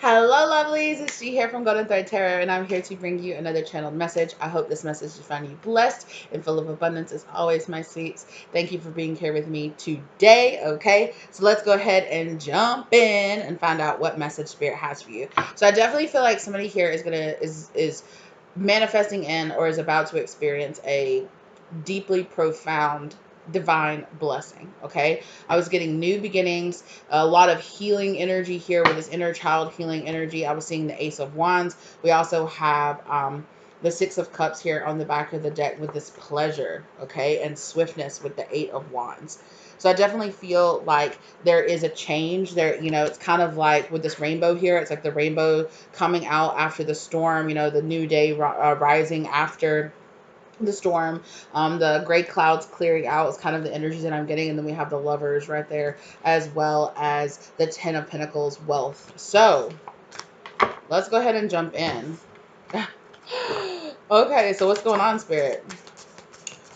Hello, lovelies. It's G here from Golden Thread Tarot, and I'm here to bring you another channeled message. I hope this message has found you blessed and full of abundance as always, my sweets. Thank you for being here with me today. Okay, so let's go ahead and jump in and find out what message Spirit has for you. So I definitely feel like somebody here is manifesting in or is about to experience a deeply profound divine blessing. Okay, I was getting new beginnings, a lot of healing energy here with this inner child healing energy. I was seeing the Ace of Wands. We also have the Six of Cups here on the back of the deck with this pleasure, okay, and swiftness with the Eight of Wands. So I definitely feel like there is a change there. You know, it's kind of like with this rainbow here. It's like the rainbow coming out after the storm, you know, the new day rising after the storm. The gray clouds clearing out is kind of the energies that I'm getting. And then we have the Lovers right there, as well as the Ten of Pentacles, wealth. So let's go ahead and jump in. Okay, so what's going on, Spirit?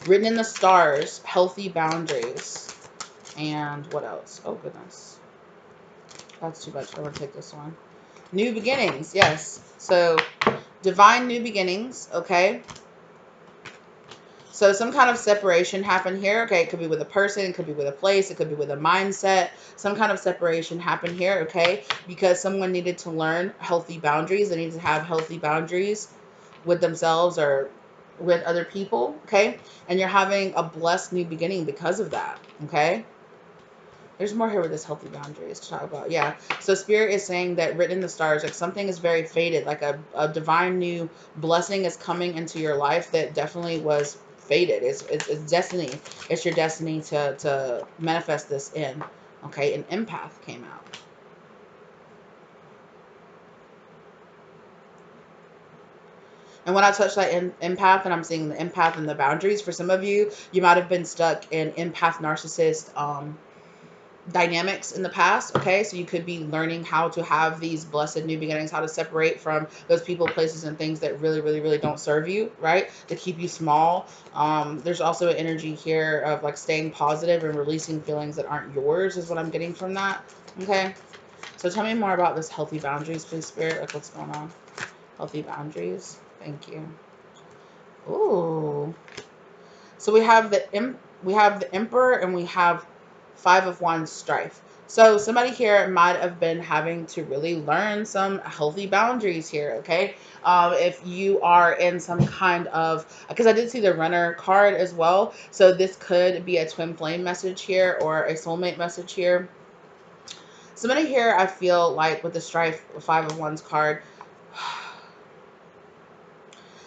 Written in the stars, healthy boundaries. And what else? Oh, goodness. That's too much. I want to take this one. New beginnings. Yes. So divine new beginnings. Okay. So some kind of separation happened here. Okay, it could be with a person, it could be with a place, it could be with a mindset. Some kind of separation happened here, okay? Because someone needed to learn healthy boundaries. They needed to have healthy boundaries with themselves or with other people, okay? And you're having a blessed new beginning because of that, okay? There's more here with this healthy boundaries to talk about. Yeah. So Spirit is saying that written in the stars, like something is very fated, like a divine new blessing is coming into your life that definitely was fated. It's destiny. It's your destiny to manifest this in. Okay. An empath came out. And when I touch that empath and I'm seeing the empath and the boundaries, for some of you, you might have been stuck in empath narcissist, dynamics in the past. Okay, so you could be learning how to have these blessed new beginnings, how to separate from those people, places, and things that really don't serve you, right, to keep you small. There's also an energy here of like staying positive and releasing feelings that aren't yours is what I'm getting from that. Okay, so tell me more about this healthy boundaries, please, Spirit. Like, what's going on? Healthy boundaries. Thank you. Ooh, so we have the Emperor, and we have Five of Wands, strife. So somebody here might have been having to really learn some healthy boundaries here, okay? If you are in some kind of, because I did see the Runner card as well, so this could be a twin flame message here or a soulmate message here. Somebody here, I feel like with the strife Five of Wands card,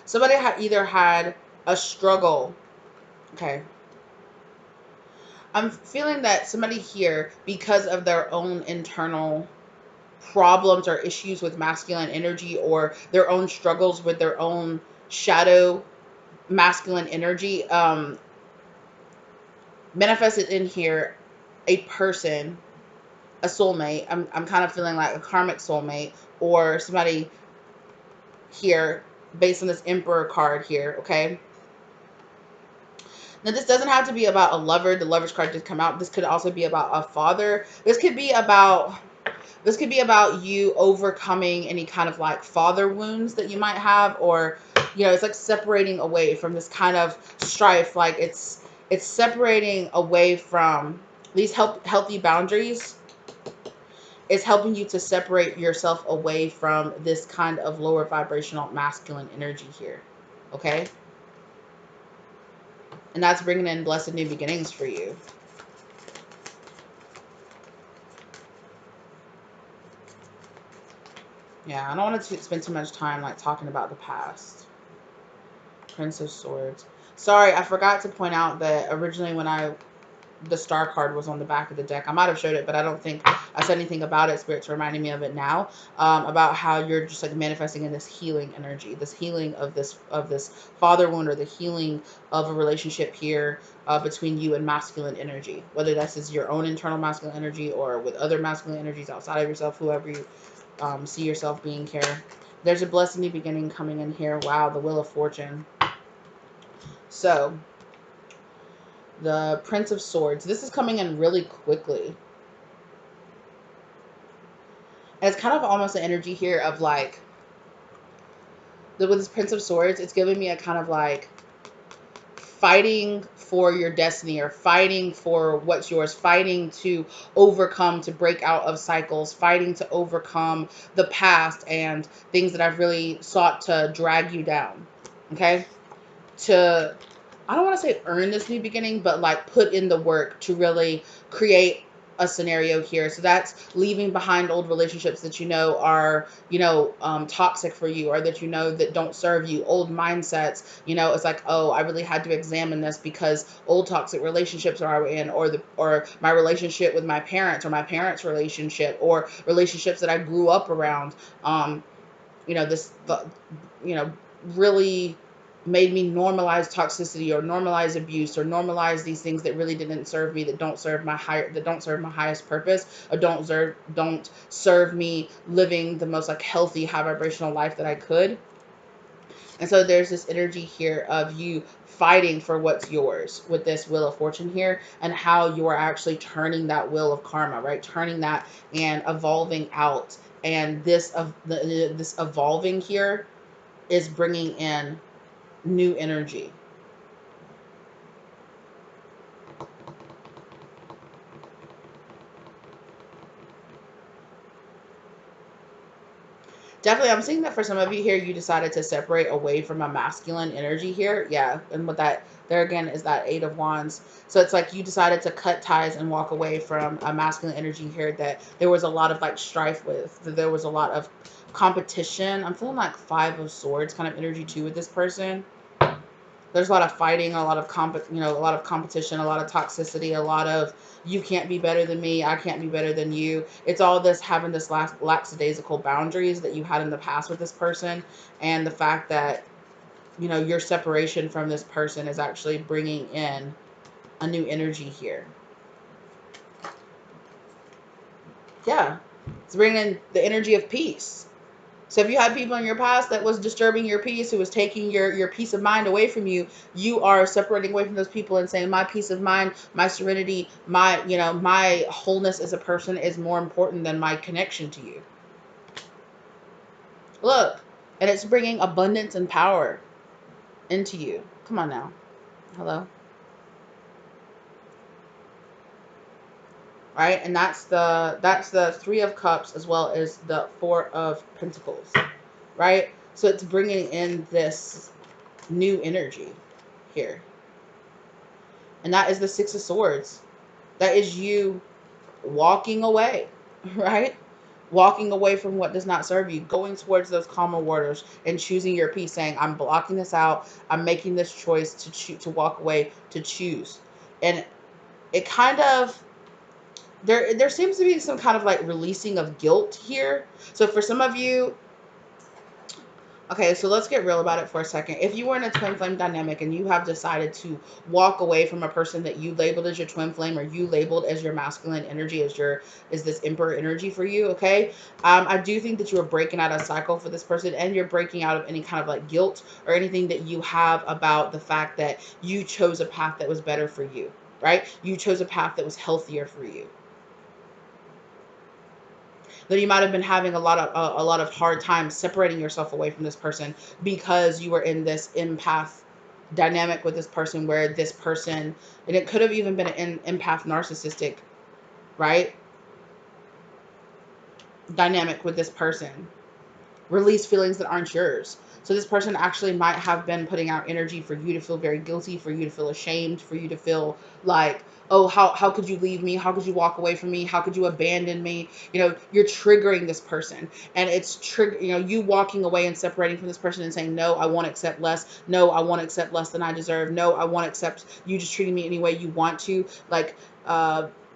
somebody either had a struggle, okay? I'm feeling that somebody here, because of their own internal problems or issues with masculine energy or their own struggles with their own shadow masculine energy, manifested in here a person, a soulmate. I'm kind of feeling like a karmic soulmate or somebody here based on this Emperor card here, okay? Now, this doesn't have to be about a lover. The Lover's card did come out. This could also be about a father. This could be about you overcoming any kind of like father wounds that you might have, or, you know, it's like separating away from this kind of strife. Like it's separating away from these healthy boundaries. It's helping you to separate yourself away from this kind of lower vibrational masculine energy here. Okay. And that's bringing in blessed new beginnings for you. Yeah, I don't want to spend too much time like talking about the past. Prince of Swords. Sorry, I forgot to point out that originally when the star card was on the back of the deck, I might have showed it, but I don't think I said anything about it. Spirit's reminding me of it now, about how you're just like manifesting in this healing energy, this healing of this father wound, or the healing of a relationship here between you and masculine energy, whether that's is your own internal masculine energy or with other masculine energies outside of yourself, whoever you see yourself being here. There's a blessed new beginning coming in here. Wow, the Wheel of Fortune. So, the Prince of Swords. This is coming in really quickly. And it's kind of almost an energy here of like, with this Prince of Swords, it's giving me a kind of like fighting for your destiny, or fighting for what's yours, fighting to overcome, to break out of cycles, fighting to overcome the past and things that I've really sought to drag you down. Okay? To, I don't want to say earn this new beginning, but like put in the work to really create a scenario here. So that's leaving behind old relationships that you know are, toxic for you, or that you know that don't serve you, old mindsets. It's like, oh, I really had to examine this because old toxic relationships are in, or my relationship with my parents, or my parents' relationship, or relationships that I grew up around. Um, this, you know, really made me normalize toxicity, or normalize abuse, or normalize these things that really didn't serve me, that don't serve my highest purpose, or don't serve me living the most like healthy, high vibrational life that I could. And so there's this energy here of you fighting for what's yours with this Wheel of Fortune here, and how you are actually turning that wheel of karma, right? Turning that and evolving out. And this evolving here is bringing in new energy. Definitely, I'm seeing that for some of you here, you decided to separate away from a masculine energy here. Yeah, and with that, there again is that Eight of Wands. So it's like you decided to cut ties and walk away from a masculine energy here that there was a lot of like strife with, that there was a lot of competition. I'm feeling like Five of Swords kind of energy too with this person. There's a lot of fighting, a lot of competition, a lot of toxicity, a lot of you can't be better than me, I can't be better than you. It's all this having this last lackadaisical boundaries that you had in the past with this person, and the fact that your separation from this person is actually bringing in a new energy here. Yeah, it's bringing in the energy of peace. So if you had people in your past that was disturbing your peace, who was taking your peace of mind away from you, you are separating away from those people and saying, my peace of mind, my serenity, my wholeness as a person is more important than my connection to you. Look, and it's bringing abundance and power into you. Come on now. Hello. Right? And that's the Three of Cups as well as the Four of Pentacles. Right? So it's bringing in this new energy here. And that is the Six of Swords. That is you walking away, right? Walking away from what does not serve you, going towards those calmer waters and choosing your peace, saying, I'm blocking this out. I'm making this choice to walk away, to choose. And it kind of, there seems to be some kind of like releasing of guilt here. So for some of you, okay, so let's get real about it for a second. If you were in a twin flame dynamic and you have decided to walk away from a person that you labeled as your twin flame, or you labeled as your masculine energy, as this emperor energy for you, okay? I do think that you are breaking out of a cycle for this person, and you're breaking out of any kind of like guilt or anything that you have about the fact that you chose a path that was better for you, right? You chose a path that was healthier for you. That you might have been having a lot of hard time separating yourself away from this person because you were in this empath dynamic with this person, where this person, and it could have even been an empath narcissistic, right, dynamic with this person. Release feelings that aren't yours. So this person actually might have been putting out energy for you to feel very guilty, for you to feel ashamed, for you to feel like, oh, how could you leave me? How could you walk away from me? How could you abandon me? You're triggering this person, and it's you walking away and separating from this person and saying, no, I won't accept less. No, I won't accept less than I deserve. No, I won't accept you just treating me any way you want to. Like,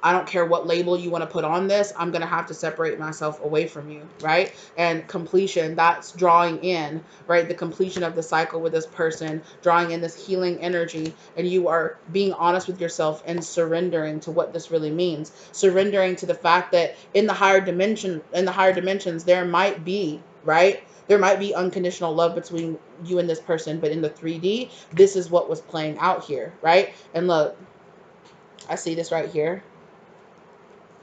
I don't care what label you want to put on this. I'm going to have to separate myself away from you, right? And completion, that's drawing in, right? The completion of the cycle with this person, drawing in this healing energy, and you are being honest with yourself and surrendering to what this really means. Surrendering to the fact that in the higher dimensions, there might be, right? There might be unconditional love between you and this person, but in the 3D, this is what was playing out here, right? And look, I see this right here.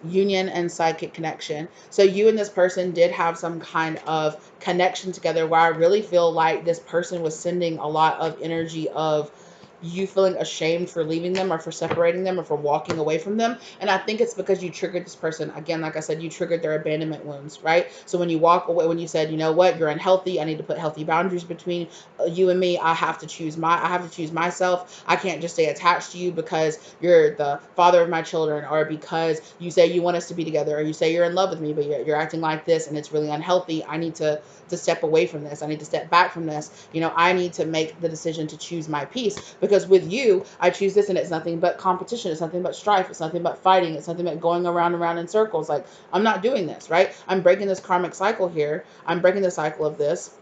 union and psychic connection. So you and this person did have some kind of connection together where I really feel like this person was sending a lot of energy of you feeling ashamed for leaving them or for separating them or for walking away from them. And I think it's because you triggered this person. Again, like I said, you triggered their abandonment wounds, right? So when you walk away, when you said, you know what, you're unhealthy, I need to put healthy boundaries between you and me. I have to choose myself. I can't just stay attached to you because you're the father of my children, or because you say you want us to be together, or you say you're in love with me, but you're acting like this and it's really unhealthy. I need to step away from this. I need to step back from this. I need to make the decision to choose my peace, because with you, I choose this and it's nothing but competition. It's nothing but strife. It's nothing but fighting. It's nothing but going around and around in circles. Like, I'm not doing this, right? I'm breaking this karmic cycle here. I'm breaking the cycle of this.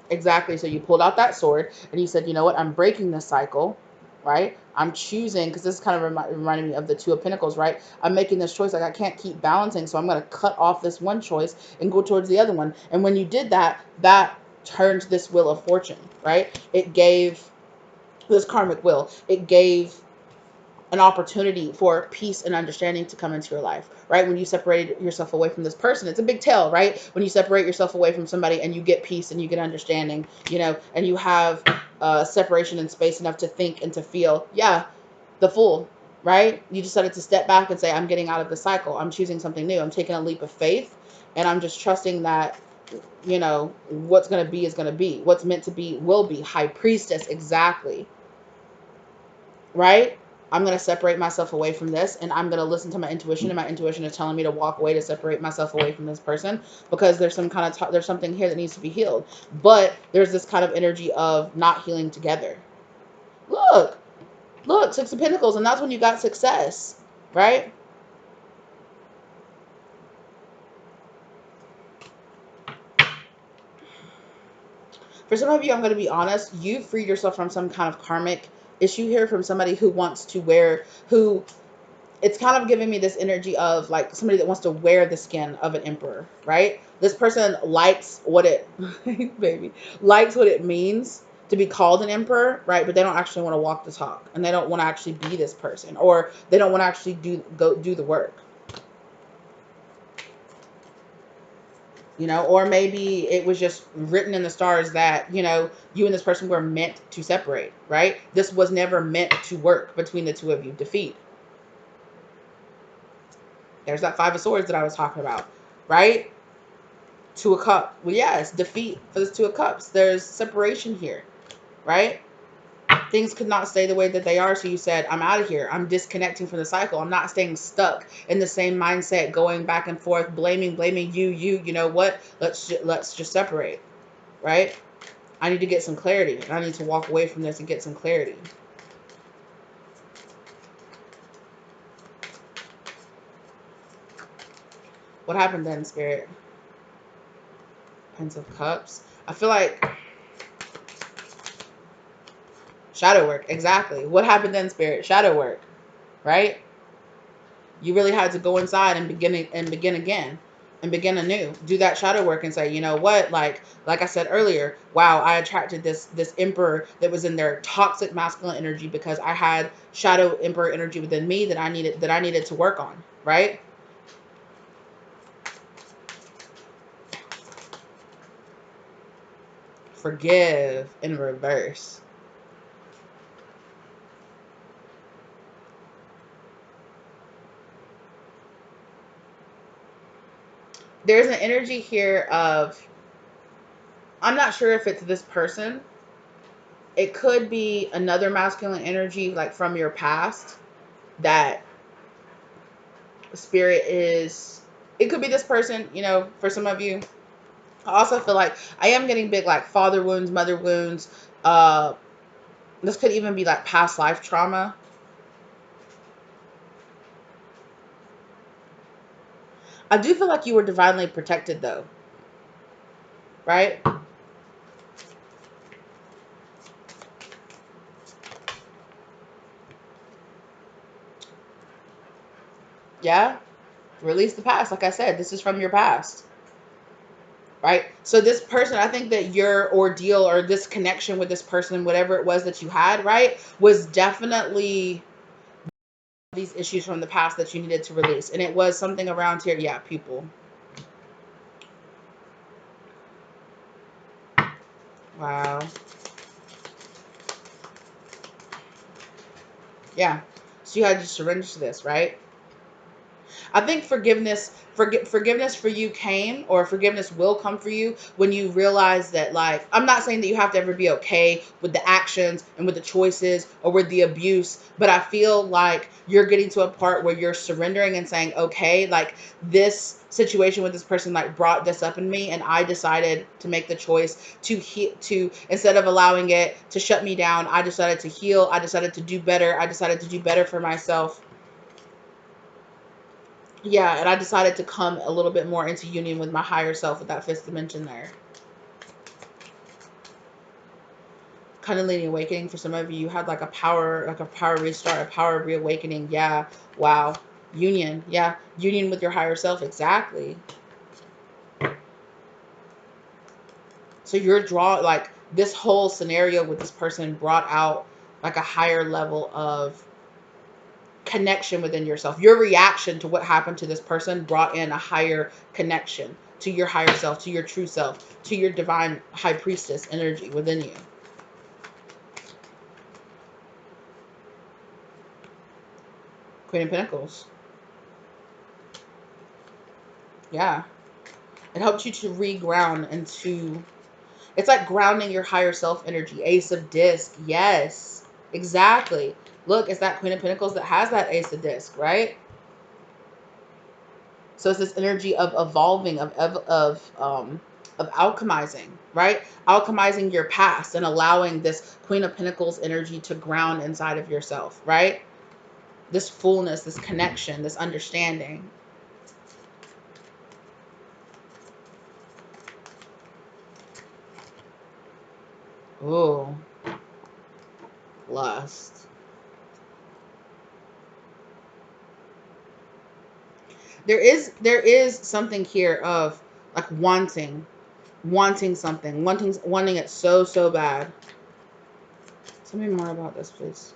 Exactly. So you pulled out that sword and you said, you know what? I'm breaking this cycle, right? I'm choosing, because this is kind of reminding me of the Two of Pentacles, right? I'm making this choice. Like, I can't keep balancing. So I'm going to cut off this one choice and go towards the other one. And when you did that, that turned this wheel of fortune, right? It gave this karmic wheel. It gave an opportunity for peace and understanding to come into your life, right? When you separate yourself away from this person, it's a big tell, right? When you separate yourself away from somebody and you get peace and you get understanding, and you have separation and space enough to think and to feel, yeah, the Fool, right? You decided to step back and say, I'm getting out of the cycle. I'm choosing something new. I'm taking a leap of faith, and I'm just trusting that, what's going to be is going to be. What's meant to be will be. High Priestess, exactly, right? I'm going to separate myself away from this, and I'm going to listen to my intuition, and my intuition is telling me to walk away, to separate myself away from this person, because there's some kind of there's something here that needs to be healed. But there's this kind of energy of not healing together. Look, look, Six of Pentacles, and that's when you got success, right? For some of you, I'm going to be honest, you freed yourself from some kind of karmic issue here, from somebody who wants to wear, who, it's kind of giving me this energy of like somebody that wants to wear the skin of an emperor, right? This person likes what it, baby, likes what it means to be called an emperor, right? But they don't actually want to walk the talk, and they don't want to actually be this person, or they don't want to actually do the work. Or maybe it was just written in the stars that, you and this person were meant to separate, right? This was never meant to work between the two of you. Defeat. There's that Five of Swords that I was talking about, right? Two of Cups. Well, yes, defeat for this Two of Cups. There's separation here, right? Things could not stay the way that they are. So you said, I'm out of here. I'm disconnecting from the cycle. I'm not staying stuck in the same mindset, going back and forth, blaming you know what? Let's just separate, right? I need to get some clarity. I need to walk away from this and get some clarity. What happened then, Spirit? Pence of Cups. I feel like shadow work. Exactly. What happened then, Spirit? Shadow work, right? You really had to go inside and begin again and begin anew. Do that shadow work and say, you know what? Like I said earlier, wow, I attracted this emperor that was in their toxic masculine energy because I had shadow emperor energy within me that I needed to work on, right? Forgive in reverse. There's an energy here of, I'm not sure if it's this person. It could be another masculine energy, like from your past, that spirit is, it could be this person, for some of you. I also feel like I am getting big, like father wounds, mother wounds. Uh, this could even be like past life trauma. I do feel like you were divinely protected though, right? Yeah. Release the past. Like I said, this is from your past, right? So this person, I think that your ordeal or this connection with this person, whatever it was that you had, right, was definitely these issues from the past that you needed to release. And it was something around here. Yeah, people. Wow. Yeah. So you had to surrender to this, right? I think forgiveness for you came, or forgiveness will come for you when you realize that, like, I'm not saying that you have to ever be okay with the actions and with the choices or with the abuse, but I feel like you're getting to a part where you're surrendering and saying, okay, like, this situation with this person like brought this up in me, and I decided to make the choice to instead of allowing it to shut me down, I decided to heal. I decided to do better. I decided to do better for myself. Yeah, and I decided to come a little bit more into union with my higher self with that fifth dimension there. Kundalini awakening for some of you, you had like a power restart, a power reawakening. Yeah, wow. Union, yeah, union with your higher self, exactly. So you're like this whole scenario with this person brought out like a higher level of connection within yourself. Your reaction to what happened to this person brought in a higher connection to your higher self, to your true self, to your divine high priestess energy within you. Queen of Pentacles. Yeah. It helps you to reground into, it's like grounding your higher self energy. Ace of Disc. Yes. Exactly. Look, it's that Queen of Pentacles that has that Ace of Disc, right? So it's this energy of evolving, of alchemizing, right? Alchemizing your past and allowing this Queen of Pentacles energy to ground inside of yourself, right? This fullness, this connection, this understanding. Ooh, lust. There is something here of like wanting something, wanting it so bad. Tell me more about this, please.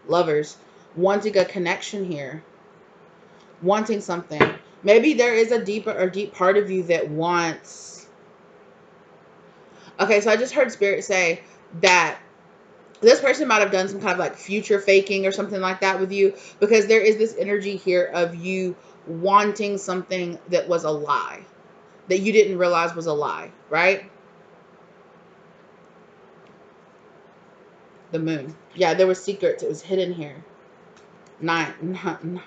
Lovers, wanting a connection here, wanting something. Maybe there is a deep part of you that wants. Okay, so I just heard Spirit say that this person might have done some kind of like future faking or something like that with you, because there is this energy here of you wanting something that was a lie, that you didn't realize was a lie, right? The moon. Yeah, there were secrets. It was hidden here. Nine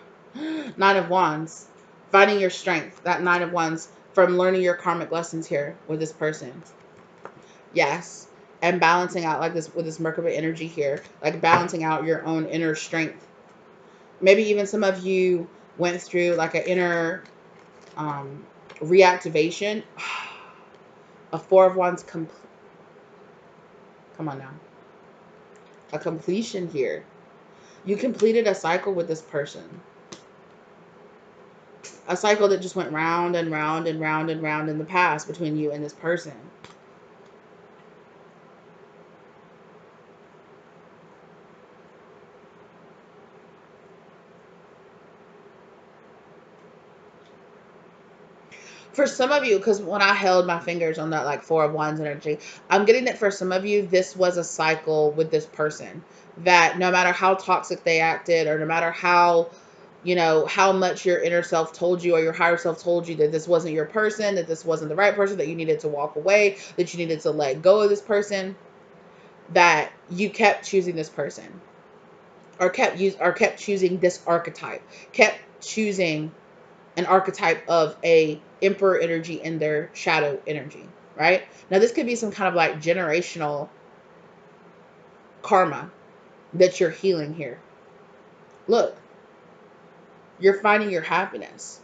of Wands. Finding your strength. That Nine of Wands from learning your karmic lessons here with this person. Yes. And balancing out like this with this Merkaba energy here. Like balancing out your own inner strength. Maybe even some of you went through like an inner reactivation. A Four of Wands. Come on now. A completion here. You completed a cycle with this person. A cycle that just went round and round and round and round in the past between you and this person. For some of you, because when I held my fingers on that like Four of Wands energy, I'm getting that for some of you, this was a cycle with this person. That no matter how toxic they acted, or no matter how, how much your inner self told you or your higher self told you that this wasn't your person, that this wasn't the right person, that you needed to walk away, that you needed to let go of this person, that you kept choosing this person, or kept choosing this archetype, kept choosing an archetype of a emperor energy in their shadow energy, right? Now this could be some kind of like generational karma that you're healing here. Look, you're finding your happiness,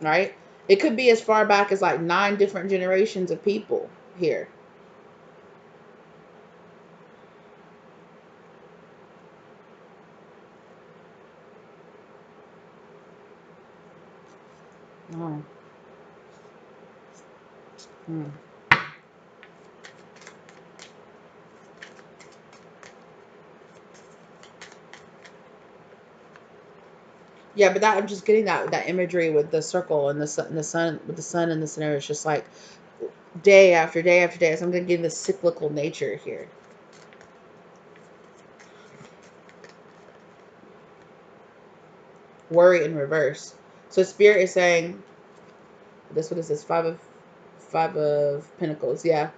right? It could be as far back as like 9 different generations of people here. Oh. Hmm. Yeah, but that I'm just getting that imagery with the circle and the sun with the sun in the center. It's just like day after day after day. So I'm gonna give the cyclical nature here. Worry in reverse. So spirit is saying this. What is this? Five of Pentacles. Yeah.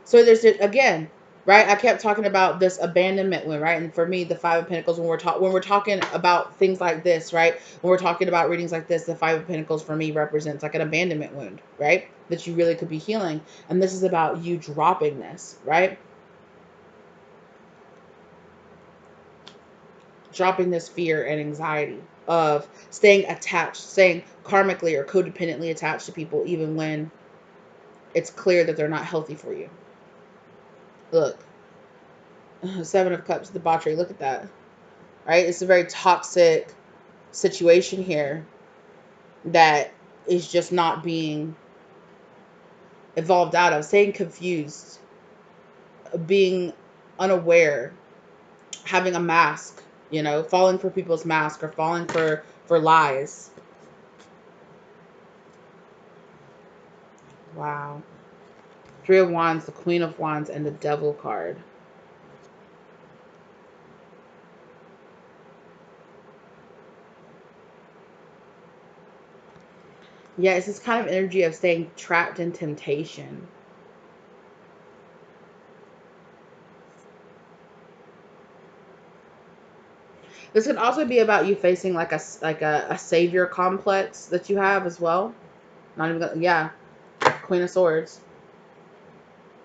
So there's again, right? I kept talking about this abandonment one, right? And for me, the Five of Pentacles, when we're talking about things like this, right? When we're talking about readings like this, the Five of Pentacles for me represents like an abandonment wound, right? That you really could be healing. And this is about you dropping this, right? Dropping this fear and anxiety of staying attached, staying karmically or codependently attached to people, even when it's clear that they're not healthy for you. Look, Seven of Cups, debauchery. Look at that, right? It's a very toxic situation here that is just not being evolved out of. Staying confused, being unaware, having a mask, falling for people's mask or falling for lies. Wow. Three of Wands, the Queen of Wands, and the Devil card. Yeah, it's this kind of energy of staying trapped in temptation. This could also be about you facing like a savior complex that you have as well. Not even gonna, yeah, Queen of Swords.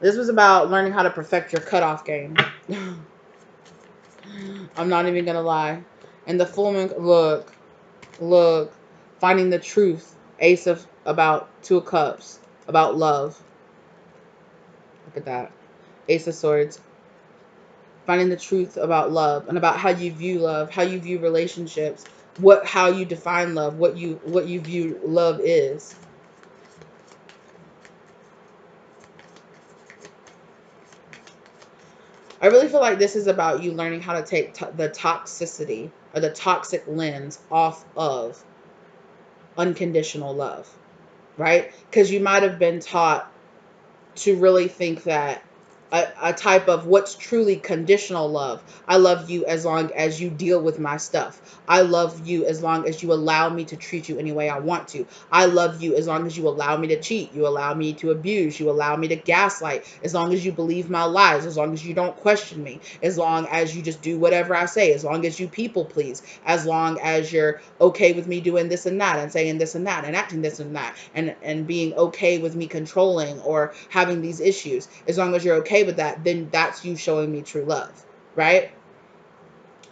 This was about learning how to perfect your cutoff game. I'm not even gonna lie. And the full moon, look, finding the truth. Ace of about Two of Cups, about love. Look at that. Ace of Swords. Finding the truth about love and about how you view love, how you view relationships, how you define love, what you view love is. I really feel like this is about you learning how to take the toxicity or the toxic lens off of unconditional love, right? Because you might have been taught to really think that a type of what's truly conditional love. I love you as long as you deal with my stuff. I love you as long as you allow me to treat you any way I want to. I love you as long as you allow me to cheat. You allow me to abuse. You allow me to gaslight. As long as you believe my lies. As long as you don't question me. As long as you just do whatever I say. As long as you people please. As long as you're okay with me doing this and that and saying this and that and acting this and that and being okay with me controlling or having these issues. As long as you're okay with that, then that's you showing me true love, right?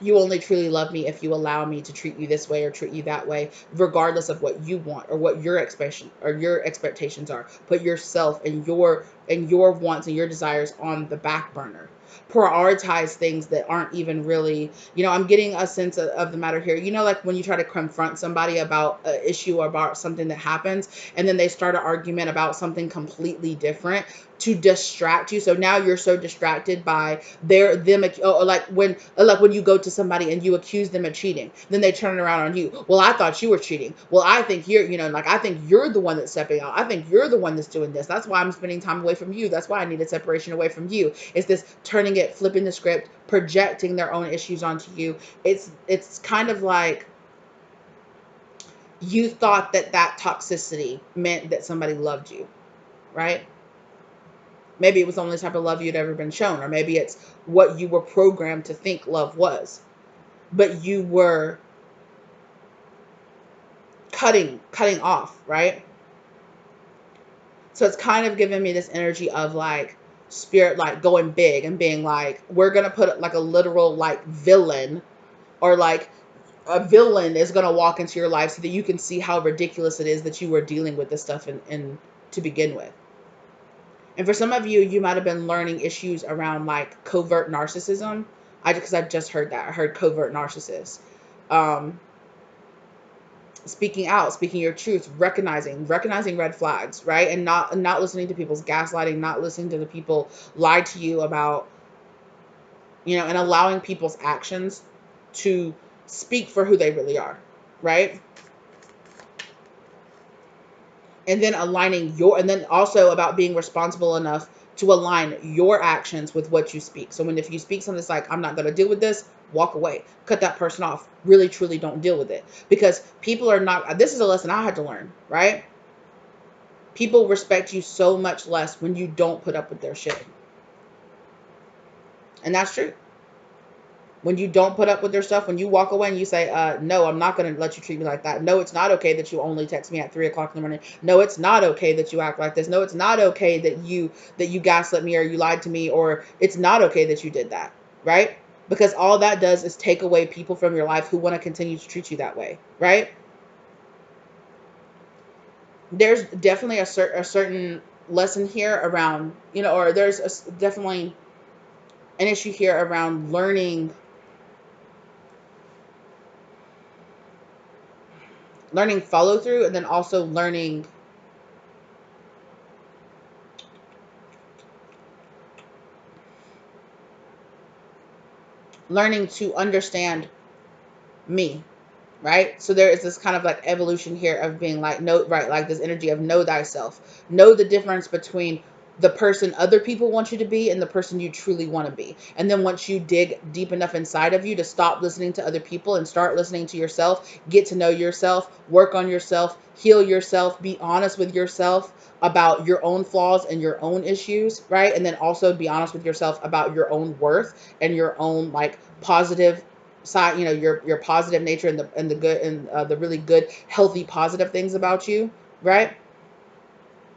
You only truly love me if you allow me to treat you this way or treat you that way, regardless of what you want or what your expectations are. Put yourself and your wants and your desires on the back burner. Prioritize things that aren't even really, I'm getting a sense of the matter here. Like when you try to confront somebody about an issue or about something that happens, and then they start an argument about something completely different to distract you. So now you're so distracted by them, or like when you go to somebody and you accuse them of cheating, then they turn around on you. Well, I thought you were cheating. Well, I think like I think you're the one that's stepping out. I think you're the one that's doing this. That's why I'm spending time away from you. That's why I needed separation away from you. It's this turning it, flipping the script, projecting their own issues onto you. It's kind of like you thought that toxicity meant that somebody loved you, right? Maybe it was the only type of love you'd ever been shown, or maybe it's what you were programmed to think love was. But you were cutting off, right? So it's kind of giving me this energy of like spirit, like going big and being like, we're gonna put like a literal like villain, or like a villain is gonna walk into your life so that you can see how ridiculous it is that you were dealing with this stuff in to begin with. And for some of you, you might have been learning issues around like covert narcissism. Because I just heard that. I heard covert narcissist. Um, Speaking out, speaking your truth, recognizing red flags, right? And not listening to people's gaslighting, not listening to the people lie to you about, and allowing people's actions to speak for who they really are. right? And then and then also about being responsible enough to align your actions with what you speak. So if you speak something that's like, I'm not going to deal with this, walk away, cut that person off, really truly don't deal with it, because people are not, this is a lesson I had to learn, right? People respect you so much less when you don't put up with their shit. And that's true. When you don't put up with their stuff, when you walk away and you say, no, I'm not going to let you treat me like that. No, it's not okay that you only text me at 3 o'clock in the morning. No, it's not okay that you act like this. No, it's not okay that you gaslit me or you lied to me, or it's not okay that you did that, right? Because all that does is take away people from your life who want to continue to treat you that way, right? There's definitely a certain lesson here around, or there's definitely an issue here around learning follow through, and then also learning to understand me, right? So there is this kind of like evolution here of being like, no, right, like this energy of know thyself, know the difference between the person other people want you to be and the person you truly want to be. And then once you dig deep enough inside of you to stop listening to other people and start listening to yourself, get to know yourself, work on yourself, heal yourself, be honest with yourself about your own flaws and your own issues, right? And then also be honest with yourself about your own worth and your own like positive side, your positive nature and the good and the really good, healthy, positive things about you, right?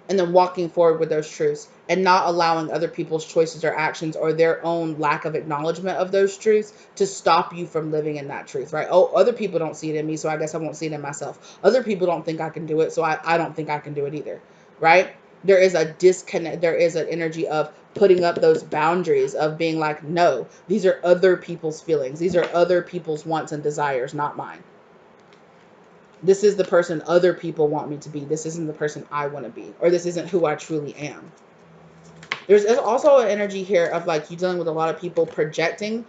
And then walking forward with those truths and not allowing other people's choices or actions or their own lack of acknowledgement of those truths to stop you from living in that truth, right? Oh, other people don't see it in me, so I guess I won't see it in myself. Other people don't think I can do it, so I don't think I can do it either, right? There is a disconnect. There is an energy of putting up those boundaries of being like, no, these are other people's feelings. These are other people's wants and desires, not mine. This is the person other people want me to be. This isn't the person I want to be, or this isn't who I truly am. There's also an energy here of like you dealing with a lot of people projecting,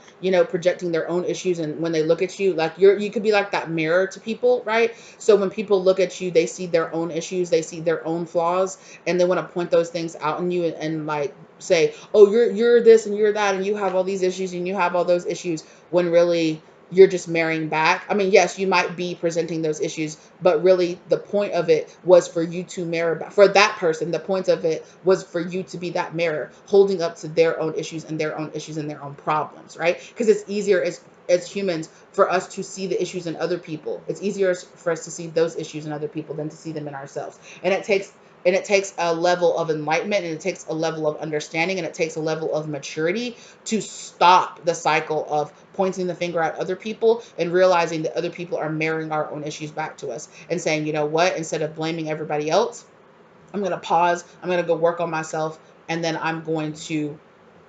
projecting their own issues, and when they look at you, like you could be like that mirror to people, right? So when people look at you, they see their own issues, they see their own flaws, and they want to point those things out in you and like say, oh, you're this and you're that, and you have all these issues and you have all those issues, when really you're just marrying back. I mean, yes, you might be presenting those issues, but really the point of it was for you to mirror back. For that person, the point of it was for you to be that mirror, holding up to their own issues and their own issues and their own problems, right? Because it's easier as humans for us to see the issues in other people. It's easier for us to see those issues in other people than to see them in ourselves. And it takes a level of enlightenment, and it takes a level of understanding, and it takes a level of maturity to stop the cycle of pointing the finger at other people and realizing that other people are mirroring our own issues back to us and saying, you know what, instead of blaming everybody else, I'm going to pause, I'm going to go work on myself, and then I'm going to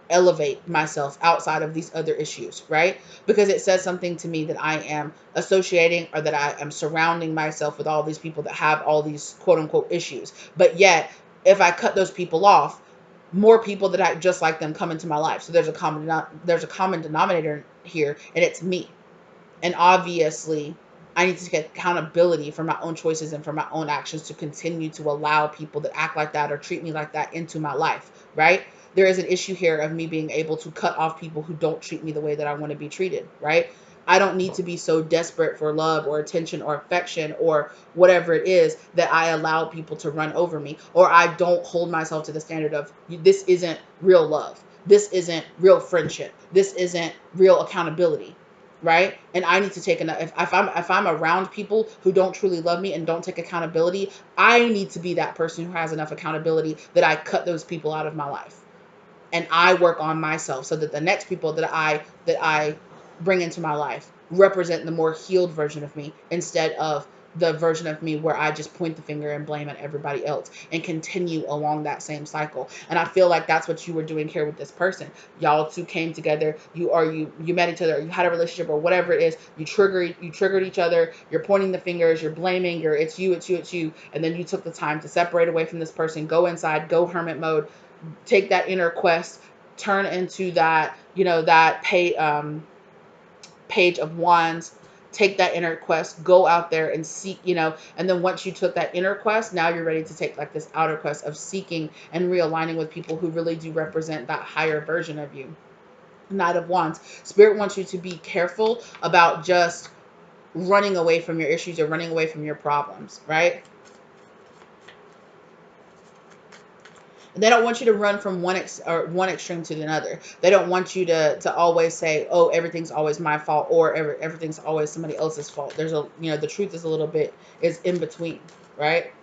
elevate myself outside of these other issues, right? Because it says something to me that I am associating, or that I am surrounding myself with all these people that have all these quote unquote issues. But yet, if I cut those people off, more people that act just like them come into my life. So there's a common denominator here, and it's me. And obviously, I need to take accountability for my own choices and for my own actions to continue to allow people that act like that or treat me like that into my life, right? There is an issue here of me being able to cut off people who don't treat me the way that I want to be treated, right? I don't need to be so desperate for love or attention or affection or whatever it is that I allow people to run over me, or I don't hold myself to the standard of this isn't real love. This isn't real friendship. This isn't real accountability, right? And I need to take enough. If I'm around people who don't truly love me and don't take accountability, I need to be that person who has enough accountability that I cut those people out of my life, and I work on myself so that the next people that I bring into my life represent the more healed version of me, instead of the version of me where I just point the finger and blame at everybody else and continue along that same cycle. And I feel like that's what you were doing here with this person. Y'all two came together, you met each other, you had a relationship or whatever it is, you triggered each other, you're pointing the fingers, you're blaming, it's you, and then you took the time to separate away from this person, go inside, go hermit mode, take that inner quest, turn into that, that page of wands, take that inner quest, go out there and seek, and then once you took that inner quest, now you're ready to take like this outer quest of seeking and realigning with people who really do represent that higher version of you. Knight of Wands. Spirit wants you to be careful about just running away from your issues or running away from your problems, right? And they don't want you to run from one extreme to another. They don't want you to always say, "Oh, everything's always my fault," or everything's always somebody else's fault. There's a the truth is a little bit is in between, right?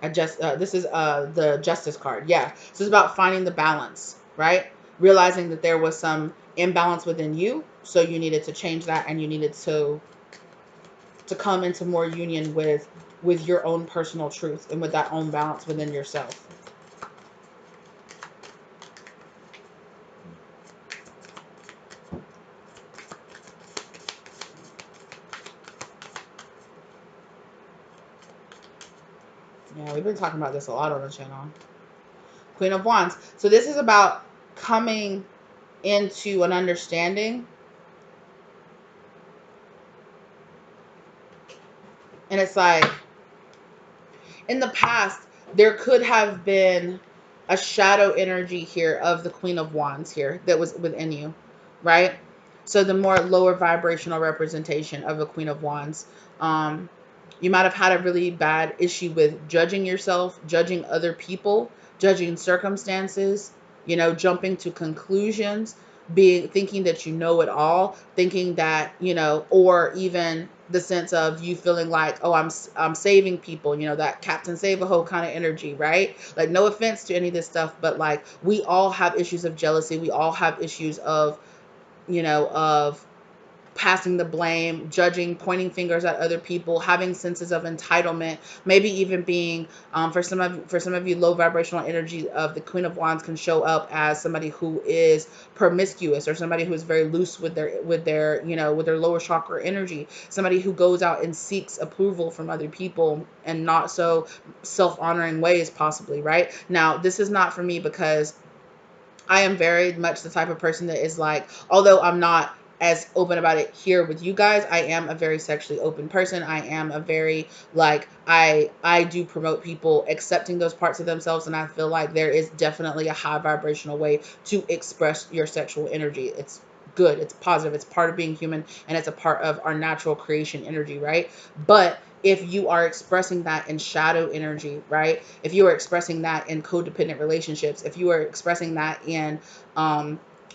I just this is the Justice card. Yeah, so it's about finding the balance, right? Realizing that there was some imbalance within you, so you needed to change that, and you needed to come into more union with your own personal truth and with that own balance within yourself. Yeah, we've been talking about this a lot on the channel. Queen of Wands. So this is about coming into an understanding. And it's like, in the past, there could have been a shadow energy here of the Queen of Wands here that was within you, right? So the more lower vibrational representation of a Queen of Wands. You might have had a really bad issue with judging yourself, judging other people, judging circumstances, jumping to conclusions, thinking that you know it all, thinking that, or even the sense of you feeling like, oh, I'm saving people, that Captain Save a Ho kind of energy, right? Like, no offense to any of this stuff, but like, we all have issues of jealousy. We all have issues of, of passing the blame, judging, pointing fingers at other people, having senses of entitlement, maybe even being, for some of you, low vibrational energy of the Queen of Wands can show up as somebody who is promiscuous, or somebody who is very loose with their lower chakra energy, somebody who goes out and seeks approval from other people and not so self-honoring ways, possibly, right? Now, this is not for me, because I am very much the type of person that is like, although I'm not as open about it here with you guys, I am a very sexually open person. I am a very, like, I do promote people accepting those parts of themselves, and I feel like there is definitely a high vibrational way to express your sexual energy. It's good, it's positive, it's part of being human, and it's a part of our natural creation energy, right? But if you are expressing that in shadow energy, right? If you are expressing that in codependent relationships, if you are expressing that in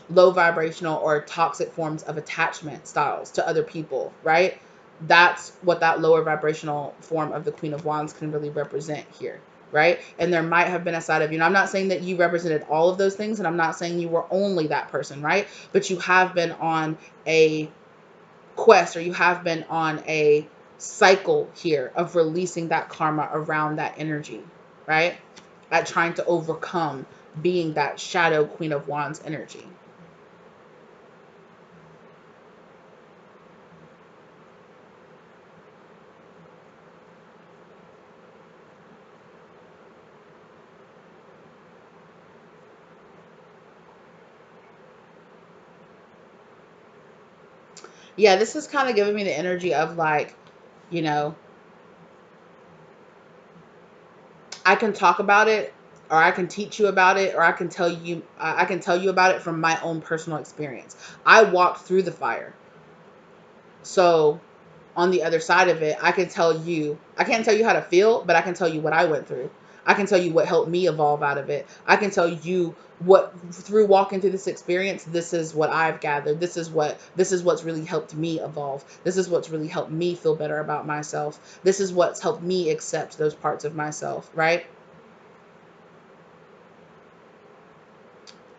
low vibrational or toxic forms of attachment styles to other people, right? That's what that lower vibrational form of the Queen of Wands can really represent here, right? And there might have been a side of you. And I'm not saying that you represented all of those things, and I'm not saying you were only that person, right? But you have been on a quest, or you have been on a cycle here of releasing that karma around that energy, right? At trying to overcome being that shadow Queen of Wands energy. Yeah, this is kind of giving me the energy of like, you know, I can talk about it, or I can teach you about it, or I can tell you about it from my own personal experience. I walked through the fire. So on the other side of it, I can't tell you how to feel, but I can tell you what I went through. I can tell you what helped me evolve out of it. I can tell you what, through walking through this experience, this is what I've gathered. This is what's really helped me evolve. This is what's really helped me feel better about myself. This is what's helped me accept those parts of myself, right?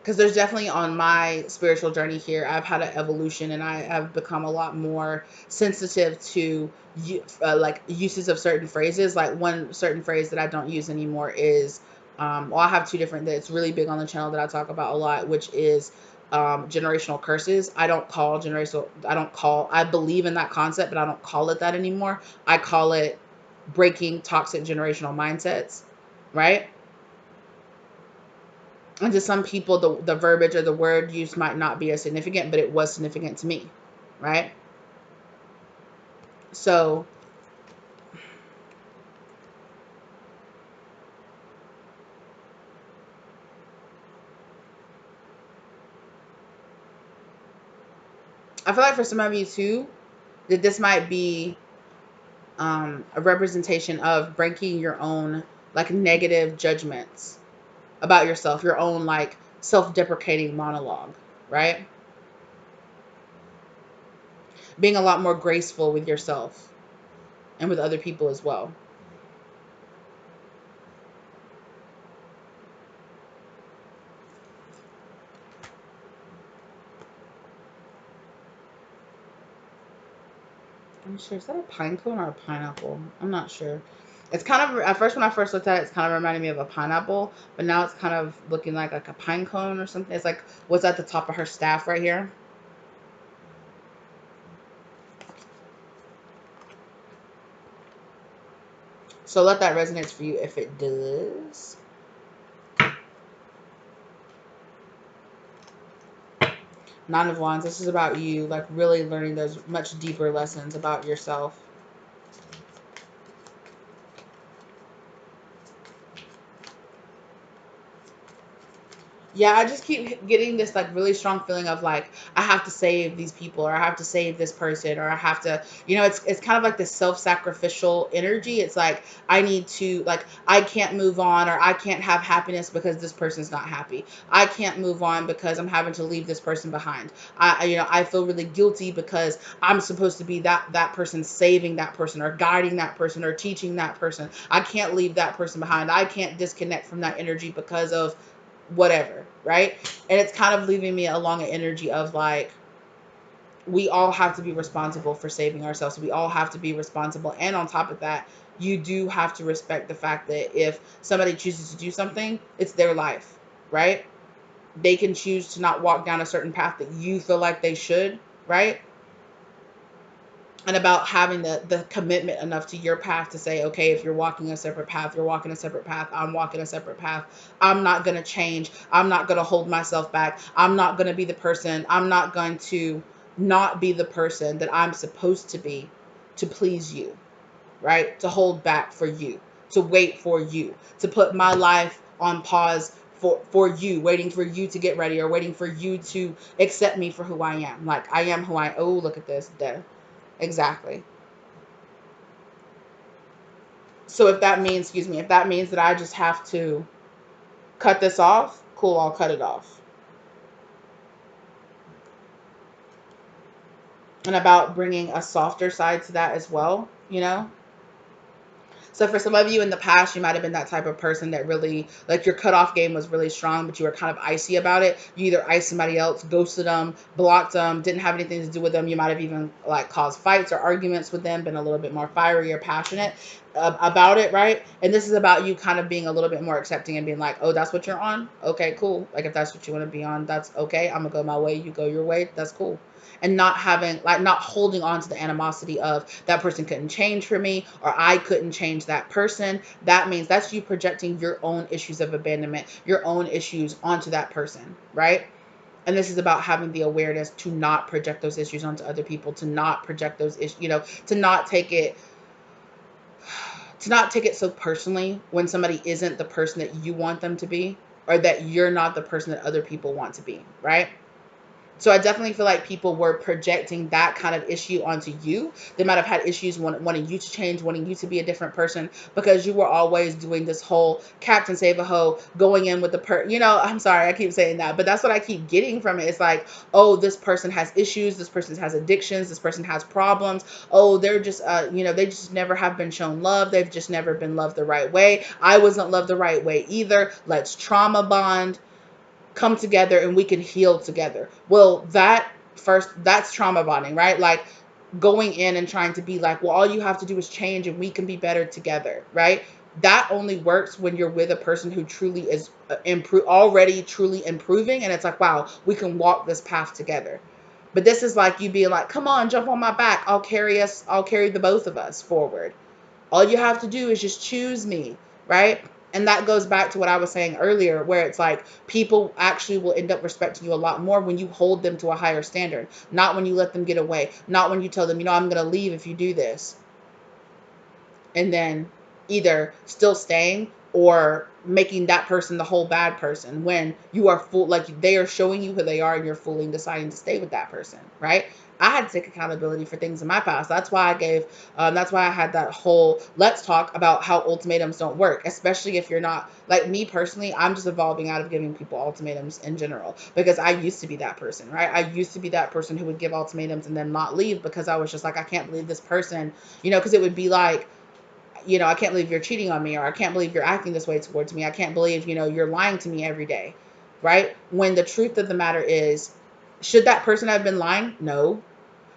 Because there's definitely, on my spiritual journey here, I've had an evolution, and I have become a lot more sensitive to like uses of certain phrases. Like, one certain phrase that I don't use anymore is, well, I have two different that's really big on the channel that I talk about a lot, which is generational curses. I believe in that concept, but I don't call it that anymore. I call it breaking toxic generational mindsets, right? And to some people, the verbiage or the word used might not be as significant, but it was significant to me, right? So I feel like for some of you too, that this might be a representation of breaking your own like negative judgments about yourself, your own like self-deprecating monologue, right? Being a lot more graceful with yourself and with other people as well. I'm sure, is that a pine cone or a pineapple? I'm not sure. It's kind of, at first when I first looked at it, it's kind of reminding me of a pineapple, but now it's kind of looking like a pine cone or something. It's like what's at the top of her staff right here. So let that resonate for you if it does. Nine of Wands, this is about you, like really learning those much deeper lessons about yourself. Yeah, I just keep getting this like really strong feeling of like I have to save these people, or I have to save this person, or I have to, it's kind of like this self-sacrificial energy. It's like I need to, like, I can't move on, or I can't have happiness because this person's not happy. I can't move on because I'm having to leave this person behind. I feel really guilty because I'm supposed to be that person, saving that person or guiding that person or teaching that person. I can't leave that person behind. I can't disconnect from that energy because of whatever, right? And it's kind of leaving me along an energy of like, we all have to be responsible for saving ourselves. We all have to be responsible. And on top of that, you do have to respect the fact that if somebody chooses to do something, it's their life, right? They can choose to not walk down a certain path that you feel like they should, right? And about having the commitment enough to your path to say, okay, if you're walking a separate path, you're walking a separate path, I'm walking a separate path. I'm not going to change. I'm not going to hold myself back. I'm not going to be the person. I'm not going to not be the person that I'm supposed to be to please you, right? To hold back for you, to wait for you, to put my life on pause for you, waiting for you to get ready, or waiting for you to accept me for who I am. Like, I am who I, oh, look at this. Death. Exactly. So if that means, excuse me, if that means that I just have to cut this off, cool, I'll cut it off. And about bringing a softer side to that as well, you know? So for some of you in the past, you might have been that type of person that really, like, your cutoff game was really strong, but you were kind of icy about it. You either iced somebody else, ghosted them, blocked them, didn't have anything to do with them. You might have even like caused fights or arguments with them, been a little bit more fiery or passionate about it, right? And this is about you kind of being a little bit more accepting and being like, oh, that's what you're on? Okay, cool. Like, if that's what you want to be on, that's okay. I'm gonna go my way, you go your way. That's cool. And not having, like, not holding on to the animosity of that person couldn't change for me, or I couldn't change that person. That means that's you projecting your own issues of abandonment, your own issues onto that person, right? And this is about having the awareness to not project those issues onto other people, to not project those issues, to not take it so personally when somebody isn't the person that you want them to be, or that you're not the person that other people want to be, right? So I definitely feel like people were projecting that kind of issue onto you. They might have had issues wanting you to change, wanting you to be a different person, because you were always doing this whole Captain Save a Hoe, going in with I'm sorry, I keep saying that, but that's what I keep getting from it. It's like, oh, this person has issues, this person has addictions, this person has problems. Oh, they're just, they just never have been shown love. They've just never been loved the right way. I wasn't loved the right way either. Let's trauma bond, come together, and we can heal together. Well, that's trauma bonding, right? Like, going in and trying to be like, well, all you have to do is change and we can be better together, right? That only works when you're with a person who truly is already truly improving, and it's like, wow, we can walk this path together. But this is like you being like, come on, jump on my back, I'll carry the both of us forward. All you have to do is just choose me, right? And that goes back to what I was saying earlier, where it's like people actually will end up respecting you a lot more when you hold them to a higher standard, not when you let them get away, not when you tell them, I'm going to leave if you do this. And then either still staying or making that person the whole bad person when you are full, like they are showing you who they are and you're fully deciding to stay with that person, right? I had to take accountability for things in my past. That's why that's why I had that whole let's talk about how ultimatums don't work, especially if you're not like me personally. I'm just evolving out of giving people ultimatums in general because I used to be that person, right? I used to be that person who would give ultimatums and then not leave because I was just like, I can't believe this person, because it would be like, I can't believe you're cheating on me, or I can't believe you're acting this way towards me. I can't believe, you're lying to me every day, right? When the truth of the matter is, should that person have been lying? No.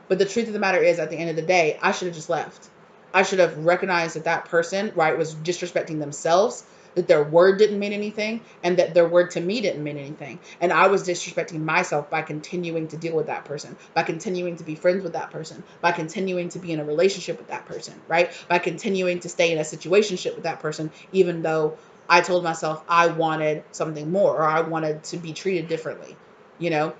But the truth of the matter is, at the end of the day, I should have just left. I should have recognized that that person, right, was disrespecting themselves, that their word didn't mean anything, and that their word to me didn't mean anything. And I was disrespecting myself by continuing to deal with that person, by continuing to be friends with that person, by continuing to be in a relationship with that person, right? By continuing to stay in a situationship with that person, even though I told myself I wanted something more or I wanted to be treated differently, you know?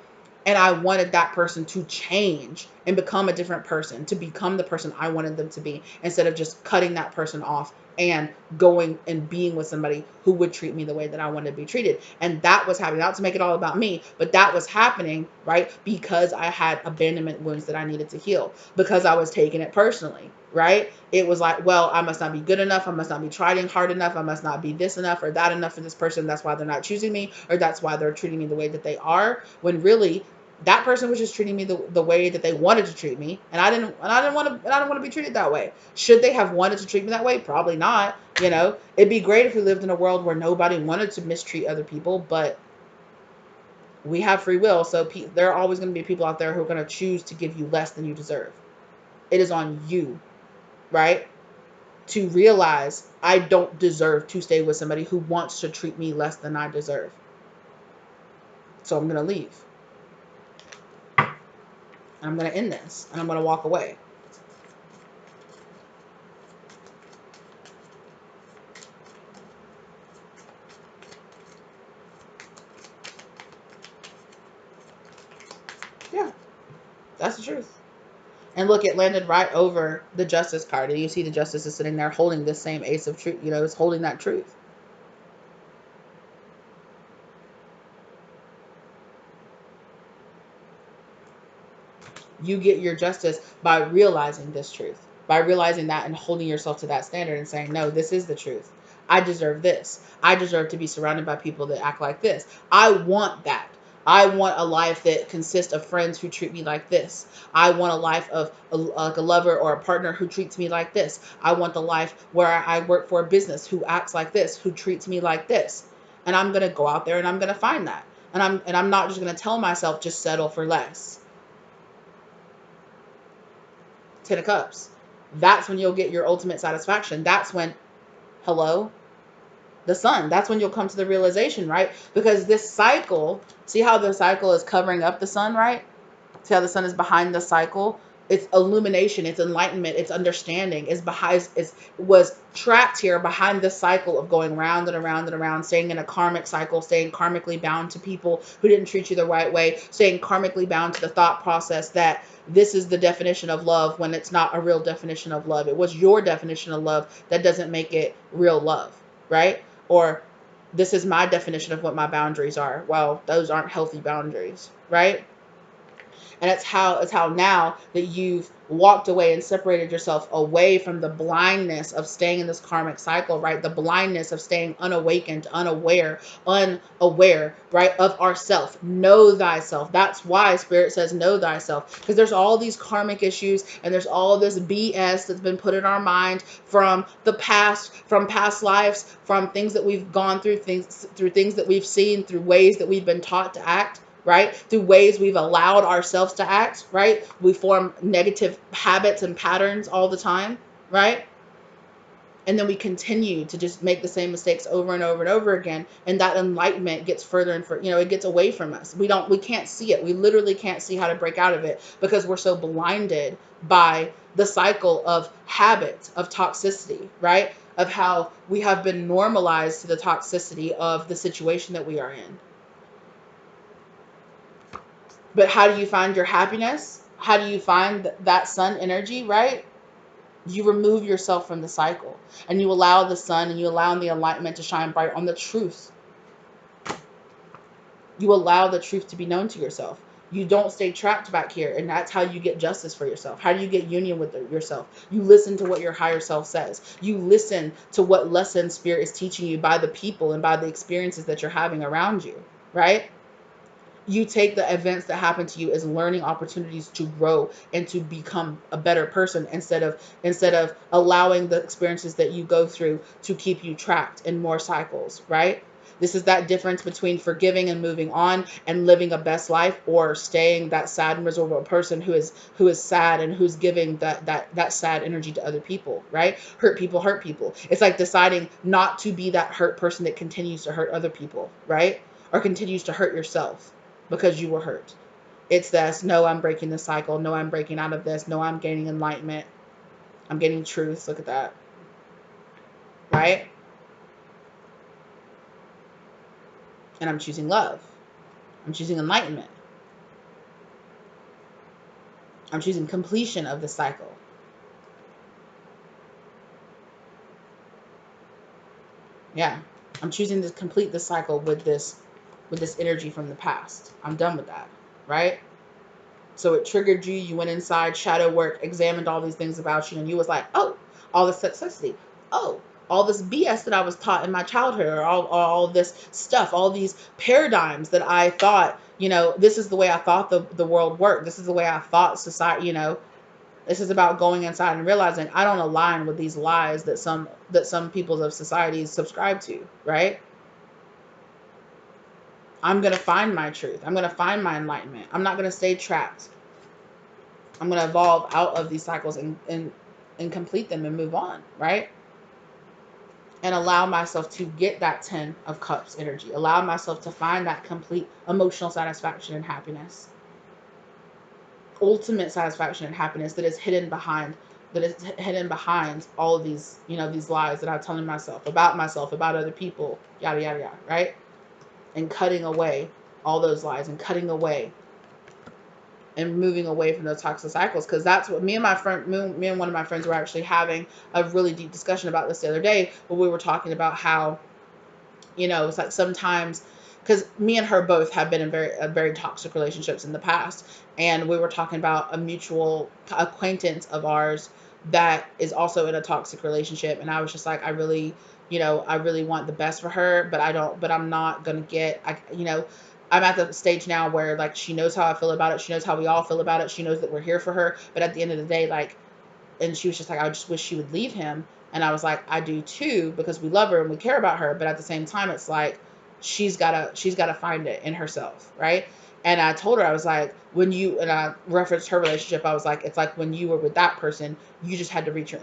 And I wanted that person to change and become a different person, to become the person I wanted them to be, instead of just cutting that person off and going and being with somebody who would treat me the way that I wanted to be treated. And that was happening, not to make it all about me, but that was happening, right? Because I had abandonment wounds that I needed to heal, because I was taking it personally, right? It was like, well, I must not be good enough. I must not be trying hard enough. I must not be this enough or that enough for this person. That's why they're not choosing me, or that's why they're treating me the way that they are. When really that person was just treating me the way that they wanted to treat me, and I didn't want to be treated that way. Should they have wanted to treat me that way? Probably not. It'd be great if we lived in a world where nobody wanted to mistreat other people, but we have free will, so there are always going to be people out there who are going to choose to give you less than you deserve. It is on you, right, to realize I don't deserve to stay with somebody who wants to treat me less than I deserve. So I'm going to leave. And I'm going to end this, and I'm going to walk away. Yeah, that's the truth. And look, it landed right over the justice card. And you see the justice is sitting there holding this same ace of truth, is holding that truth. You get your justice by realizing this truth, by realizing that and holding yourself to that standard and saying, no, this is the truth. I deserve this. I deserve to be surrounded by people that act like this. I want that. I want a life that consists of friends who treat me like this. I want a life of like a lover or a partner who treats me like this. I want the life where I work for a business who acts like this, who treats me like this. And I'm going to go out there and I'm going to find that. And I'm not just going to tell myself just settle for less. 10 of Cups. That's when you'll get your ultimate satisfaction. That's when, hello, the sun. That's when you'll come to the realization, right? Because this cycle, see how the cycle is covering up the sun, right? See how the sun is behind the cycle? It's illumination, it's enlightenment, it's understanding. Was trapped here behind the cycle of going round and around and around, staying in a karmic cycle, staying karmically bound to people who didn't treat you the right way, staying karmically bound to the thought process that this is the definition of love when it's not a real definition of love. It was your definition of love that doesn't make it real love, right? Or this is my definition of what my boundaries are. Well, those aren't healthy boundaries, right? And it's how now that you've walked away and separated yourself away from the blindness of staying in this karmic cycle, right? The blindness of staying unawakened, unaware, right, of ourself. Know thyself. That's why Spirit says know thyself, because there's all these karmic issues and there's all this BS that's been put in our mind from the past, from past lives, from things that we've gone through, things that we've seen, through ways that we've been taught to act, right? Through ways we've allowed ourselves to act, right? We form negative habits and patterns all the time, right? And then we continue to just make the same mistakes over and over and over again. And that enlightenment gets further and further, it gets away from us. We can't see it. We literally can't see how to break out of it because we're so blinded by the cycle of habits, of toxicity, right? of how we have been normalized to the toxicity of the situation that we are in. But how do you find your happiness? How do you find that sun energy, right? You remove yourself from the cycle and you allow the sun and you allow the enlightenment to shine bright on the truth. You allow the truth to be known to yourself. You don't stay trapped back here. And that's how you get justice for yourself. How do you get union with yourself? You listen to what your higher self says. You listen to what lesson spirit is teaching you by the people and by the experiences that you're having around you, right? You take the events that happen to you as learning opportunities to grow and to become a better person, instead of allowing the experiences that you go through to keep you trapped in more cycles, right? This is that difference between forgiving and moving on and living a best life, or staying that sad, miserable person who is sad and who's giving that sad energy to other people, right? Hurt people hurt people. It's like deciding not to be that hurt person that continues to hurt other people, right? Or continues to hurt yourself because you were hurt. It's this: no, I'm breaking the cycle. No, I'm breaking out of this. No, I'm gaining enlightenment. I'm gaining truth. Look at that. Right? And I'm choosing love. I'm choosing enlightenment. I'm choosing completion of the cycle. Yeah. I'm choosing to complete the cycle with this energy from the past. I'm done with that. Right? So it triggered you. You went inside, shadow work, examined all these things about you, and you was like, oh, all this toxicity. Oh, all this BS that I was taught in my childhood, or all this stuff, all these paradigms that I thought, this is the way I thought the world worked. This is the way I thought society, this is about going inside and realizing I don't align with these lies that some peoples of society subscribe to, right? I'm going to find my truth. I'm going to find my enlightenment. I'm not going to stay trapped. I'm going to evolve out of these cycles and complete them and move on, right? And allow myself to get that 10 of cups energy. Allow myself to find that complete emotional satisfaction and happiness. Ultimate satisfaction and happiness that is hidden behind all of these, these lies that I'm telling myself, about other people, yada, yada, yada, right? And cutting away all those lies and cutting away and moving away from those toxic cycles. Because that's what me and one of my friends were actually having a really deep discussion about this the other day, where we were talking about how, it's like sometimes, because me and her both have been in very toxic relationships in the past, and we were talking about a mutual acquaintance of ours that is also in a toxic relationship, and I was just like, I really want the best for her, but I'm not gonna I'm at the stage now where, like, she knows how I feel about it, she knows how we all feel about it, she knows that we're here for her, but at the end of the day, like, and she was just like, I just wish she would leave him. And I was like, I do too, because we love her and we care about her. But at the same time, it's like, she's gotta find it in herself, right? And I told her, I was like, and I referenced her relationship, I was like, it's like when you were with that person, you just had to reach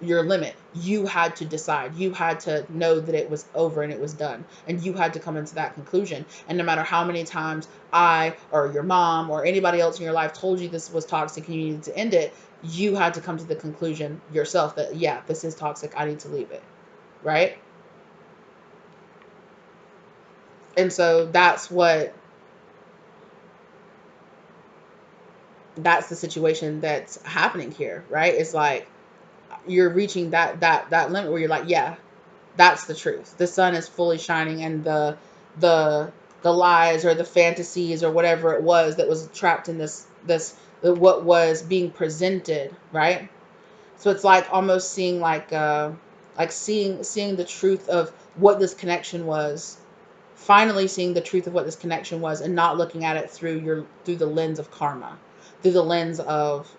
your limit. You had to decide. You had to know that it was over and it was done. And you had to come into that conclusion. And no matter how many times I or your mom or anybody else in your life told you this was toxic and you needed to end it, you had to come to the conclusion yourself that, yeah, this is toxic. I need to leave it. Right? And so that's the situation that's happening here, right? It's like you're reaching that limit where you're like, yeah, that's the truth. The sun is fully shining, and the the lies or the fantasies or whatever it was that was trapped in what was being presented, right? So it's like almost seeing, like seeing the truth of what this connection was. Finally seeing the truth of what this connection was, and not looking at it through the lens of karma, through the lens of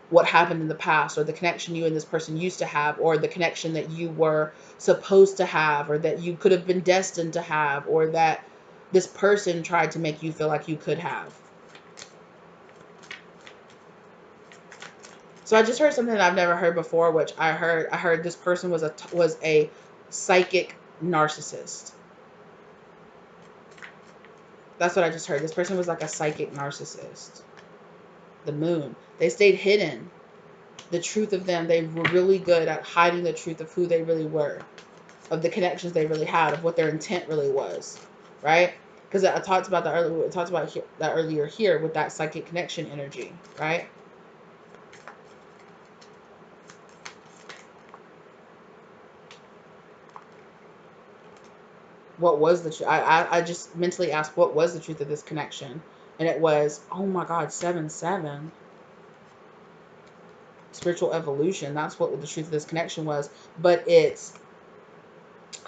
what happened in the past, or the connection you and this person used to have, or the connection that you were supposed to have, or that you could have been destined to have, or that this person tried to make you feel like you could have. So I just heard something that I've never heard before, which I heard this person was a psychic narcissist. That's what I just heard. This person was like a psychic narcissist. The moon. They stayed hidden. The truth of them, they were really good at hiding the truth of who they really were, of the connections they really had, of what their intent really was, right? Because I talked about that earlier. Talked about that earlier here with that psychic connection energy, right? What was the truth? I just mentally asked, what was the truth of this connection? And it was, oh my God, 7-7, spiritual evolution. That's what the truth of this connection was. But it's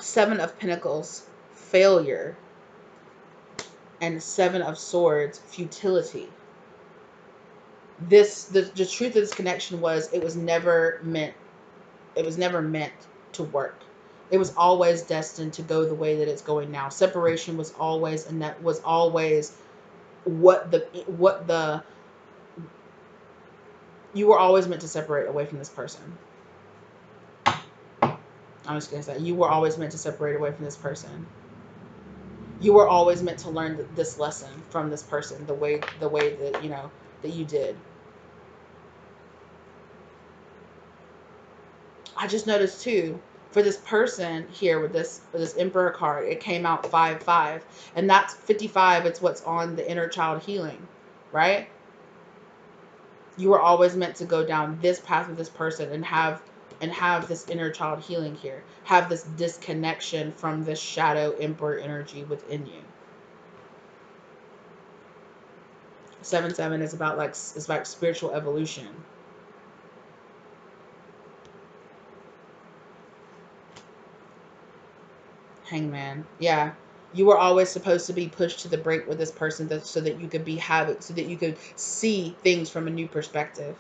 7 of Pentacles, failure, and 7 of Swords, futility. The truth of this connection was, it was never meant to work. It was always destined to go the way that it's going now. Separation was always, and that was always what the you were always meant to separate away from this person. I'm just gonna say, you were always meant to separate away from this person. You were always meant to learn this lesson from this person, the way that that you did. I just noticed too, for this person here with this Emperor card, it came out 5-5, and that's 55. It's what's on the inner child healing, right? You were always meant to go down this path with this person and have this inner child healing here. Have this disconnection from this shadow Emperor energy within you. 7-7 is about it's about spiritual evolution. Hangman. Yeah. You were always supposed to be pushed to the brink with this person, so that you could so that you could see things from a new perspective.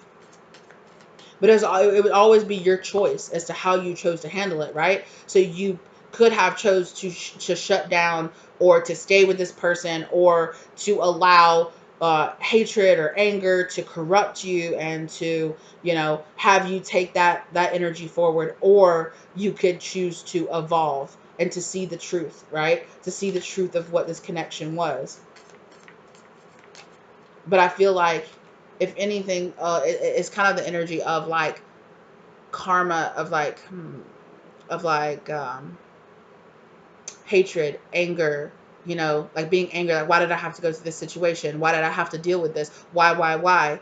But it would always be your choice as to how you chose to handle it, right? So you could have chose to shut down, or to stay with this person, or to allow hatred or anger to corrupt you, and to have you take that energy forward, or you could choose to evolve and to see the truth, right? To see the truth of what this connection was. But I feel like, if anything, it's kind of the energy of like karma, of like hatred, anger, like being angry, like, why did I have to go through this situation? Why did I have to deal with this? Why?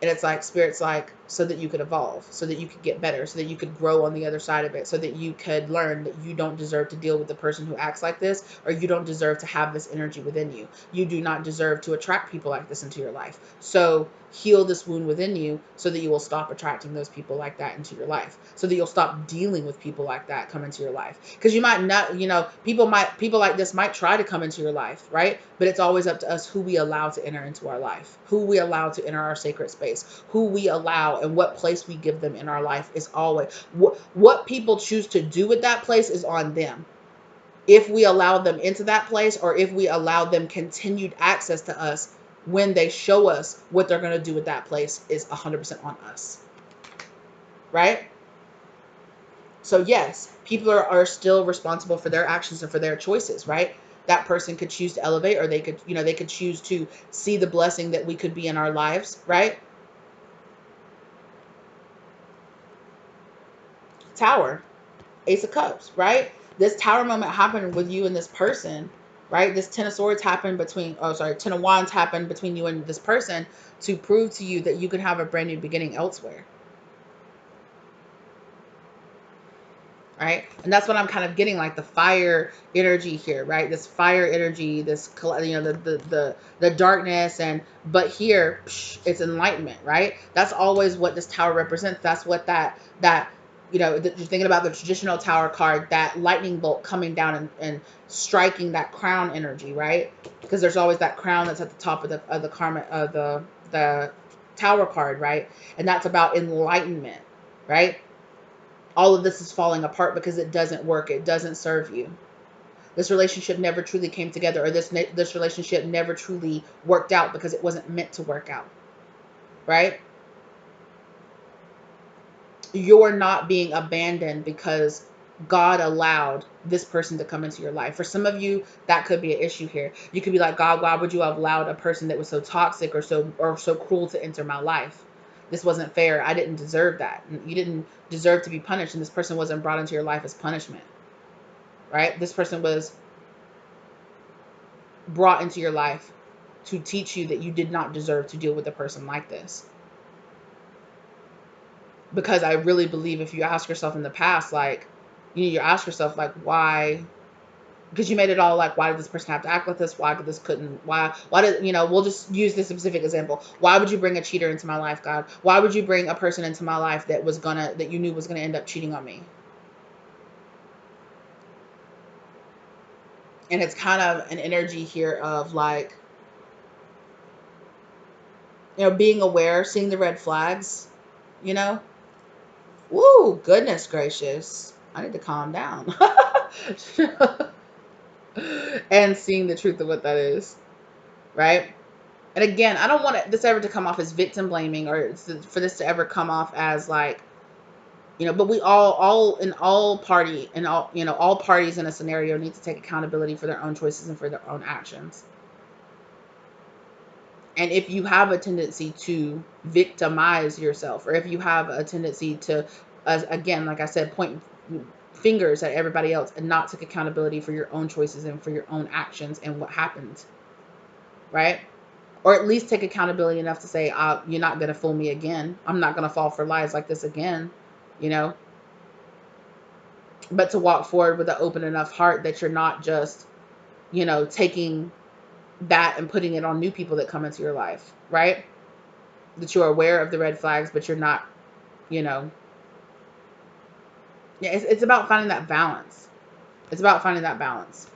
And it's like, spirit's like, so that you could evolve, so that you could get better, so that you could grow on the other side of it, so that you could learn that you don't deserve to deal with the person who acts like this, or you don't deserve to have this energy within you. You do not deserve to attract people like this into your life. So heal this wound within you, so that you will stop attracting those people like that into your life, so that you'll stop dealing with people like that come into your life. Because you might not, people like this might try to come into your life, right? But it's always up to us who we allow to enter into our life, who we allow to enter our sacred space, who we allow, and what place we give them in our life is always what people choose to do with that place is on them. If we allow them into that place, or if we allow them continued access to us, when they show us what they're going to do with that place, is 100% on us, right? So yes, people are still responsible for their actions and for their choices, right? That person could choose to elevate, or they could choose to see the blessing that we could be in our lives, right? Tower, Ace of Cups, right? This Tower moment happened with you and this person, right? This Ten of Swords happened between, oh, sorry, Ten of Wands happened between you and this person, to prove to you that you can have a brand new beginning elsewhere, right? And that's what I'm kind of getting, like the fire energy here, right? This fire energy, this the darkness, and but here, it's enlightenment, right? That's always what this tower represents. That's what that you're thinking about the traditional tower card, that lightning bolt coming down and striking that crown energy, right? Because there's always that crown that's at the top of the karma of the tower card, right? And that's about enlightenment, right? All of this is falling apart because it doesn't work. It doesn't serve you. This relationship never truly came together, or this relationship never truly worked out because it wasn't meant to work out, right? You're not being abandoned because God allowed this person to come into your life. For some of you, that could be an issue here. You could be like, God, why would you have allowed a person that was so toxic or so cruel to enter my life? This wasn't fair. I didn't deserve that. You didn't deserve to be punished, and this person wasn't brought into your life as punishment, right? This person was brought into your life to teach you that you did not deserve to deal with a person like this. Because I really believe if you ask yourself in the past, like, you ask yourself, like, why? Because you made it all like, why did this person have to act like this? Why did this couldn't? Why did, we'll just use this specific example. Why would you bring a cheater into my life, God? Why would you bring a person into my life that you knew was gonna end up cheating on me? And it's kind of an energy here of like, being aware, seeing the red flags, you know? Woo, goodness gracious. I need to calm down. And seeing the truth of what that is, right? And again, I don't want this ever to come off as victim blaming, or for this to ever come off as like, but we all in all party and all parties in a scenario need to take accountability for their own choices and for their own actions. And if you have a tendency to victimize yourself, or if you have a tendency to, again, like I said, point fingers at everybody else and not take accountability for your own choices and for your own actions and what happened, right? Or at least take accountability enough to say, you're not going to fool me again. I'm not going to fall for lies like this again, you know? But to walk forward with an open enough heart that you're not just, taking that and putting it on new people that come into your life, right? That you're aware of the red flags, but you're not, yeah, it's about finding that balance. It's about finding that balance.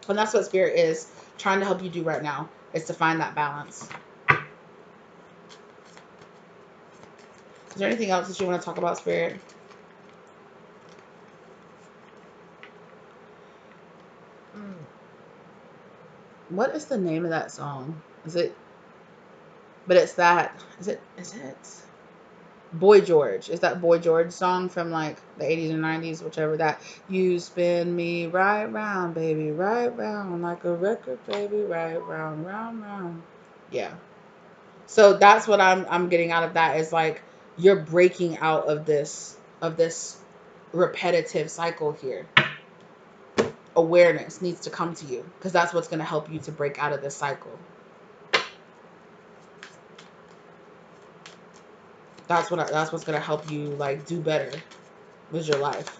And that's what Spirit is trying to help you do right now, is to find that balance. Is there anything else that you want to talk about, Spirit? What is the name of that song? Is it Boy George? Is that Boy George song from like the 80s and 90s, whichever that, you spin me right round, baby, right round, like a record, baby, right round, round, round. Yeah. So that's what I'm getting out of that, is like, you're breaking out of this repetitive cycle here. Awareness needs to come to you, because that's what's going to help you to break out of this cycle. That's what's going to help you like do better with your life.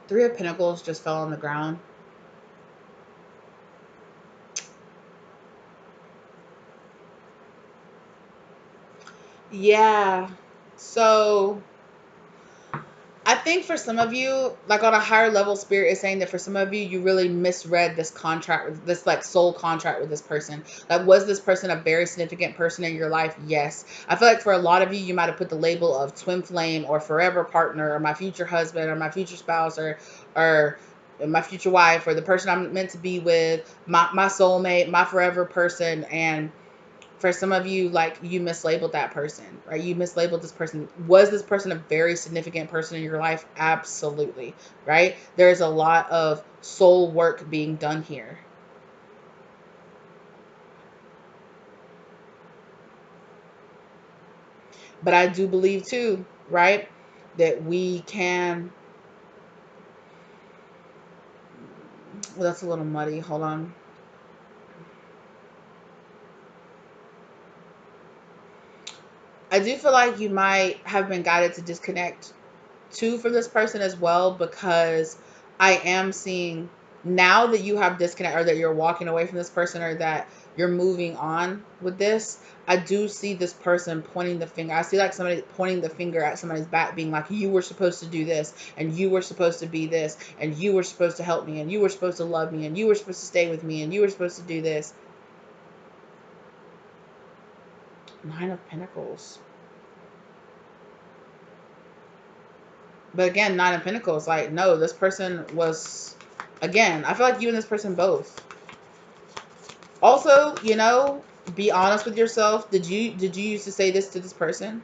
Three of Pentacles just fell on the ground. Yeah. So I think for some of you, like on a higher level, Spirit is saying that for some of you, you really misread this contract, with this like soul contract with this person. Like, was this person a very significant person in your life? Yes. I feel like for a lot of you, you might have put the label of twin flame or forever partner or my future husband or my future spouse or my future wife or the person I'm meant to be with, my soulmate, my forever person. And for some of you, like, you mislabeled that person, right? You mislabeled this person. Was this person a very significant person in your life? Absolutely, right? There's a lot of soul work being done here. But I do believe too, right, that we can, well, that's a little muddy. Hold on. I do feel like you might have been guided to disconnect too from this person as well, because I am seeing, now that you have disconnect, or that you're walking away from this person, or that you're moving on with this, I do see this person pointing the finger. I see like somebody pointing the finger at somebody's back, being like, you were supposed to do this, and you were supposed to be this, and you were supposed to help me, and you were supposed to love me, and you were supposed to stay with me, and you were supposed to do this. Nine of Pentacles. But again, Nine of Pentacles, like, no, this person was, again, I feel like you and this person both. Also, be honest with yourself. Did you used to say this to this person?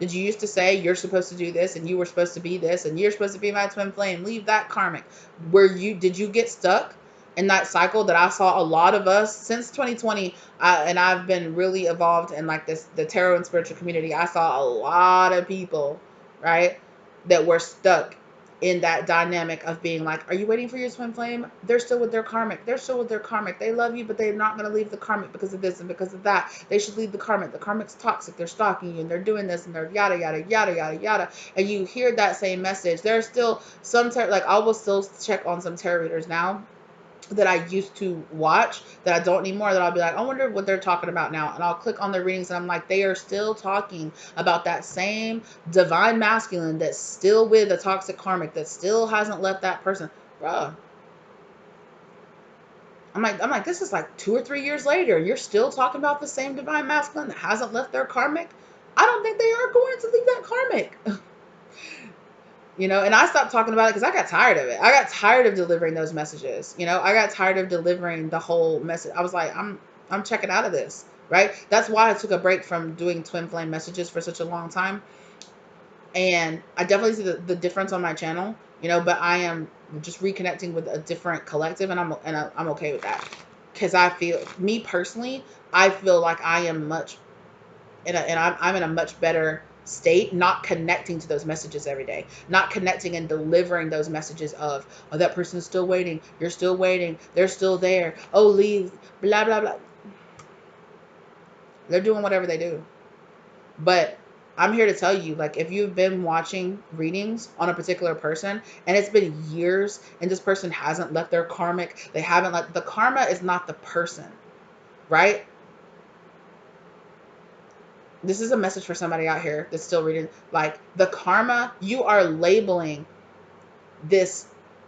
Did you used to say you're supposed to do this and you were supposed to be this and you're supposed to be my twin flame? Leave that karmic. Did you get stuck in that cycle that I saw a lot of us since 2020? And I've been really evolved in like the tarot and spiritual community. I saw a lot of people, right, that were stuck in that dynamic of being like, are you waiting for your twin flame? They're still with their karmic. They're still with their karmic. They love you, but they're not going to leave the karmic because of this and because of that. They should leave the karmic. The karmic's toxic. They're stalking you and they're doing this and they're yada, yada, yada, yada, yada. And you hear that same message. There's still some, like I will still check on some tarot readers now that I used to watch that I don't anymore, that I'll be like, I wonder what they're talking about now. And I'll click on their readings and I'm like, they are still talking about that same divine masculine that's still with a toxic karmic, that still hasn't left that person. Bruh. I'm like, this is like 2 or 3 years later. You're still talking about the same divine masculine that hasn't left their karmic. I don't think they are going to leave that karmic. And I stopped talking about it because I got tired of it. I got tired of delivering those messages. I got tired of delivering the whole message. I was like, I'm checking out of this, right? That's why I took a break from doing twin flame messages for such a long time. And I definitely see the difference on my channel, but I am just reconnecting with a different collective, and I'm okay with that. Because I feel, me personally, I feel like I am I'm in a much better state, not connecting to those messages every day, not connecting and delivering those messages of, oh, that person is still waiting, you're still waiting, they're still there, oh, leave, blah, blah, blah. They're doing whatever they do. But I'm here to tell you, like, if you've been watching readings on a particular person and it's been years and this person hasn't left their karmic, they haven't let, the karma is not the person, right? This is a message for somebody out here that's still reading. Like, the karma, you are labeling this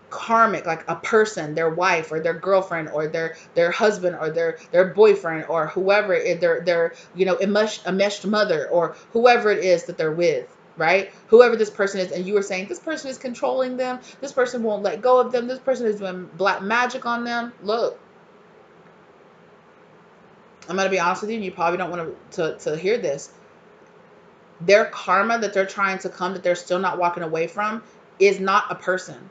karmic, like a person, their wife or their girlfriend or their husband or their boyfriend or whoever, their enmeshed mother or whoever it is that they're with, right? Whoever this person is, and you were saying this person is controlling them, this person won't let go of them, this person is doing black magic on them. Look, I'm gonna be honest with you, and you probably don't want to hear this. Their karma that they're trying to come, that they're still not walking away from, is not a person.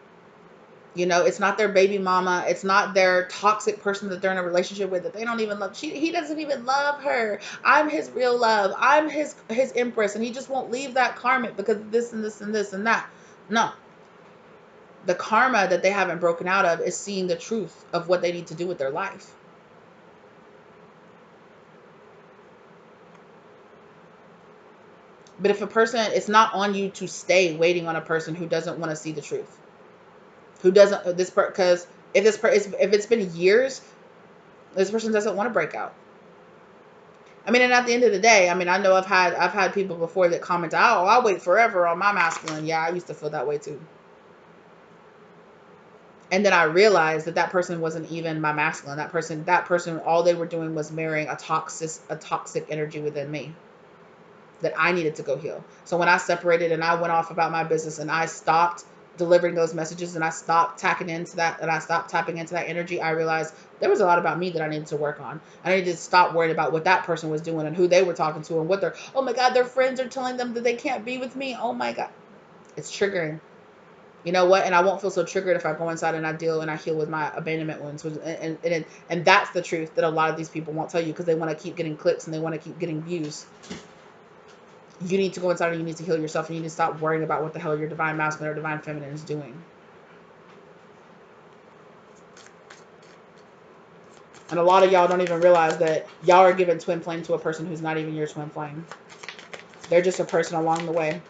It's not their baby mama. It's not their toxic person that they're in a relationship with that they don't even love. He doesn't even love her. I'm his real love. I'm his empress, and he just won't leave that karmic because of this and this and this and that. No. The karma that they haven't broken out of is seeing the truth of what they need to do with their life. But if a person, it's not on you to stay waiting on a person who doesn't want to see the truth. Who doesn't, because if it's been years, this person doesn't want to break out. I mean, and at the end of the day, I mean, I know I've had people before that comment, oh, I'll wait forever on my masculine. Yeah, I used to feel that way too. And then I realized that person wasn't even my masculine. That person, all they were doing was marrying a toxic energy within me that I needed to go heal. So when I separated and I went off about my business and I stopped delivering those messages and I stopped tapping into that energy, I realized there was a lot about me that I needed to work on. I needed to stop worrying about what that person was doing and who they were talking to and what oh my God, their friends are telling them that they can't be with me. Oh my God. It's triggering. You know what? And I won't feel so triggered if I go inside and I deal and I heal with my abandonment wounds. And that's the truth that a lot of these people won't tell you because they want to keep getting clicks and they want to keep getting views. You need to go inside and you need to heal yourself. And you need to stop worrying about what the hell your divine masculine or divine feminine is doing. And a lot of y'all don't even realize that y'all are giving twin flame to a person who's not even your twin flame. They're just a person along the way.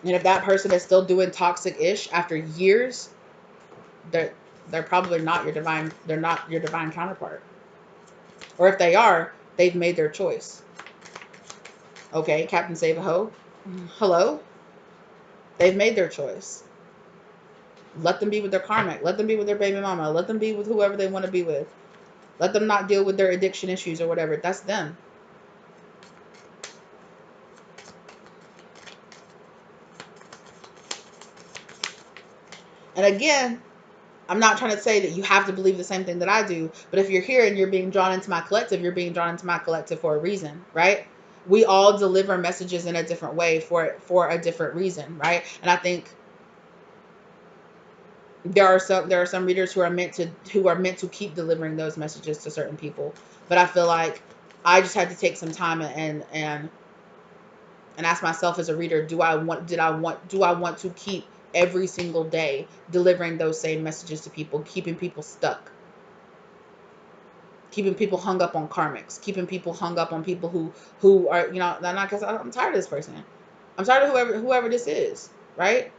And if that person is still doing toxic-ish after years, they're probably not your divine, they're not your divine counterpart. Or if they are, they've made their choice. Okay, Captain Save a Ho. Hello? They've made their choice. Let them be with their karmic. Let them be with their baby mama. Let them be with whoever they want to be with. Let them not deal with their addiction issues or whatever. That's them. And again, I'm not trying to say that you have to believe the same thing that I do, but if you're here and you're being drawn into my collective, you're being drawn into my collective for a reason, right? We all deliver messages in a different way for a different reason, right? And I think there are some readers who are meant to keep delivering those messages to certain people. But I feel like I just had to take some time and ask myself as a reader, do I want to keep every single day delivering those same messages to people, keeping people stuck, keeping people hung up on karmics, keeping people hung up on people who are, not because I'm tired of this person. I'm tired of whoever this is, right?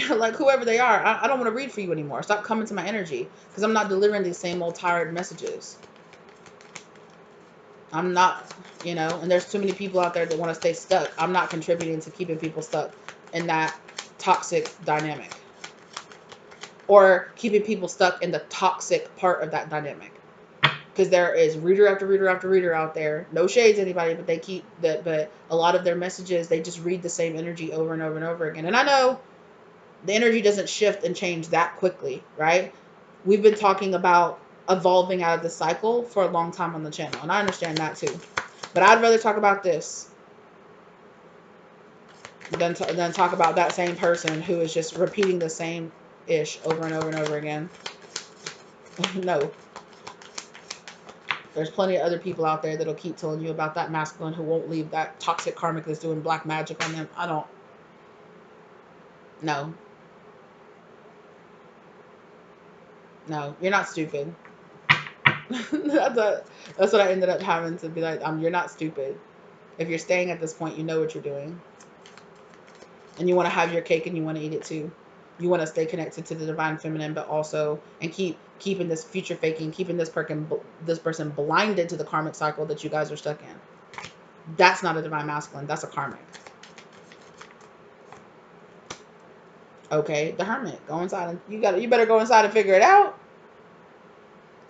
Like whoever they are, I don't want to read for you anymore. Stop coming to my energy because I'm not delivering these same old tired messages. I'm not, and there's too many people out there that want to stay stuck. I'm not contributing to keeping people stuck in that toxic dynamic, or keeping people stuck in the toxic part of that dynamic. Because there is reader after reader after reader out there. No shades to anybody, but they keep that. But a lot of their messages, they just read the same energy over and over and over again. And I know the energy doesn't shift and change that quickly, right? We've been talking about evolving out of the cycle for a long time on the channel, and I understand that too. But I'd rather talk about this than talk about that same person who is just repeating the same ish over and over and over again. No. There's plenty of other people out there that'll keep telling you about that masculine who won't leave that toxic karmic that's doing black magic on them. I don't. No. No. You're not stupid. That's what I ended up having to be like, you're not stupid. If you're staying at this point, you know what you're doing. And you want to have your cake and you want to eat it too. You want to stay connected to the divine feminine, but also and keeping this future faking, keeping this person blinded to the karmic cycle that you guys are stuck in. That's not a divine masculine. That's a karmic. Okay, the hermit. Go inside and you better go inside and figure it out.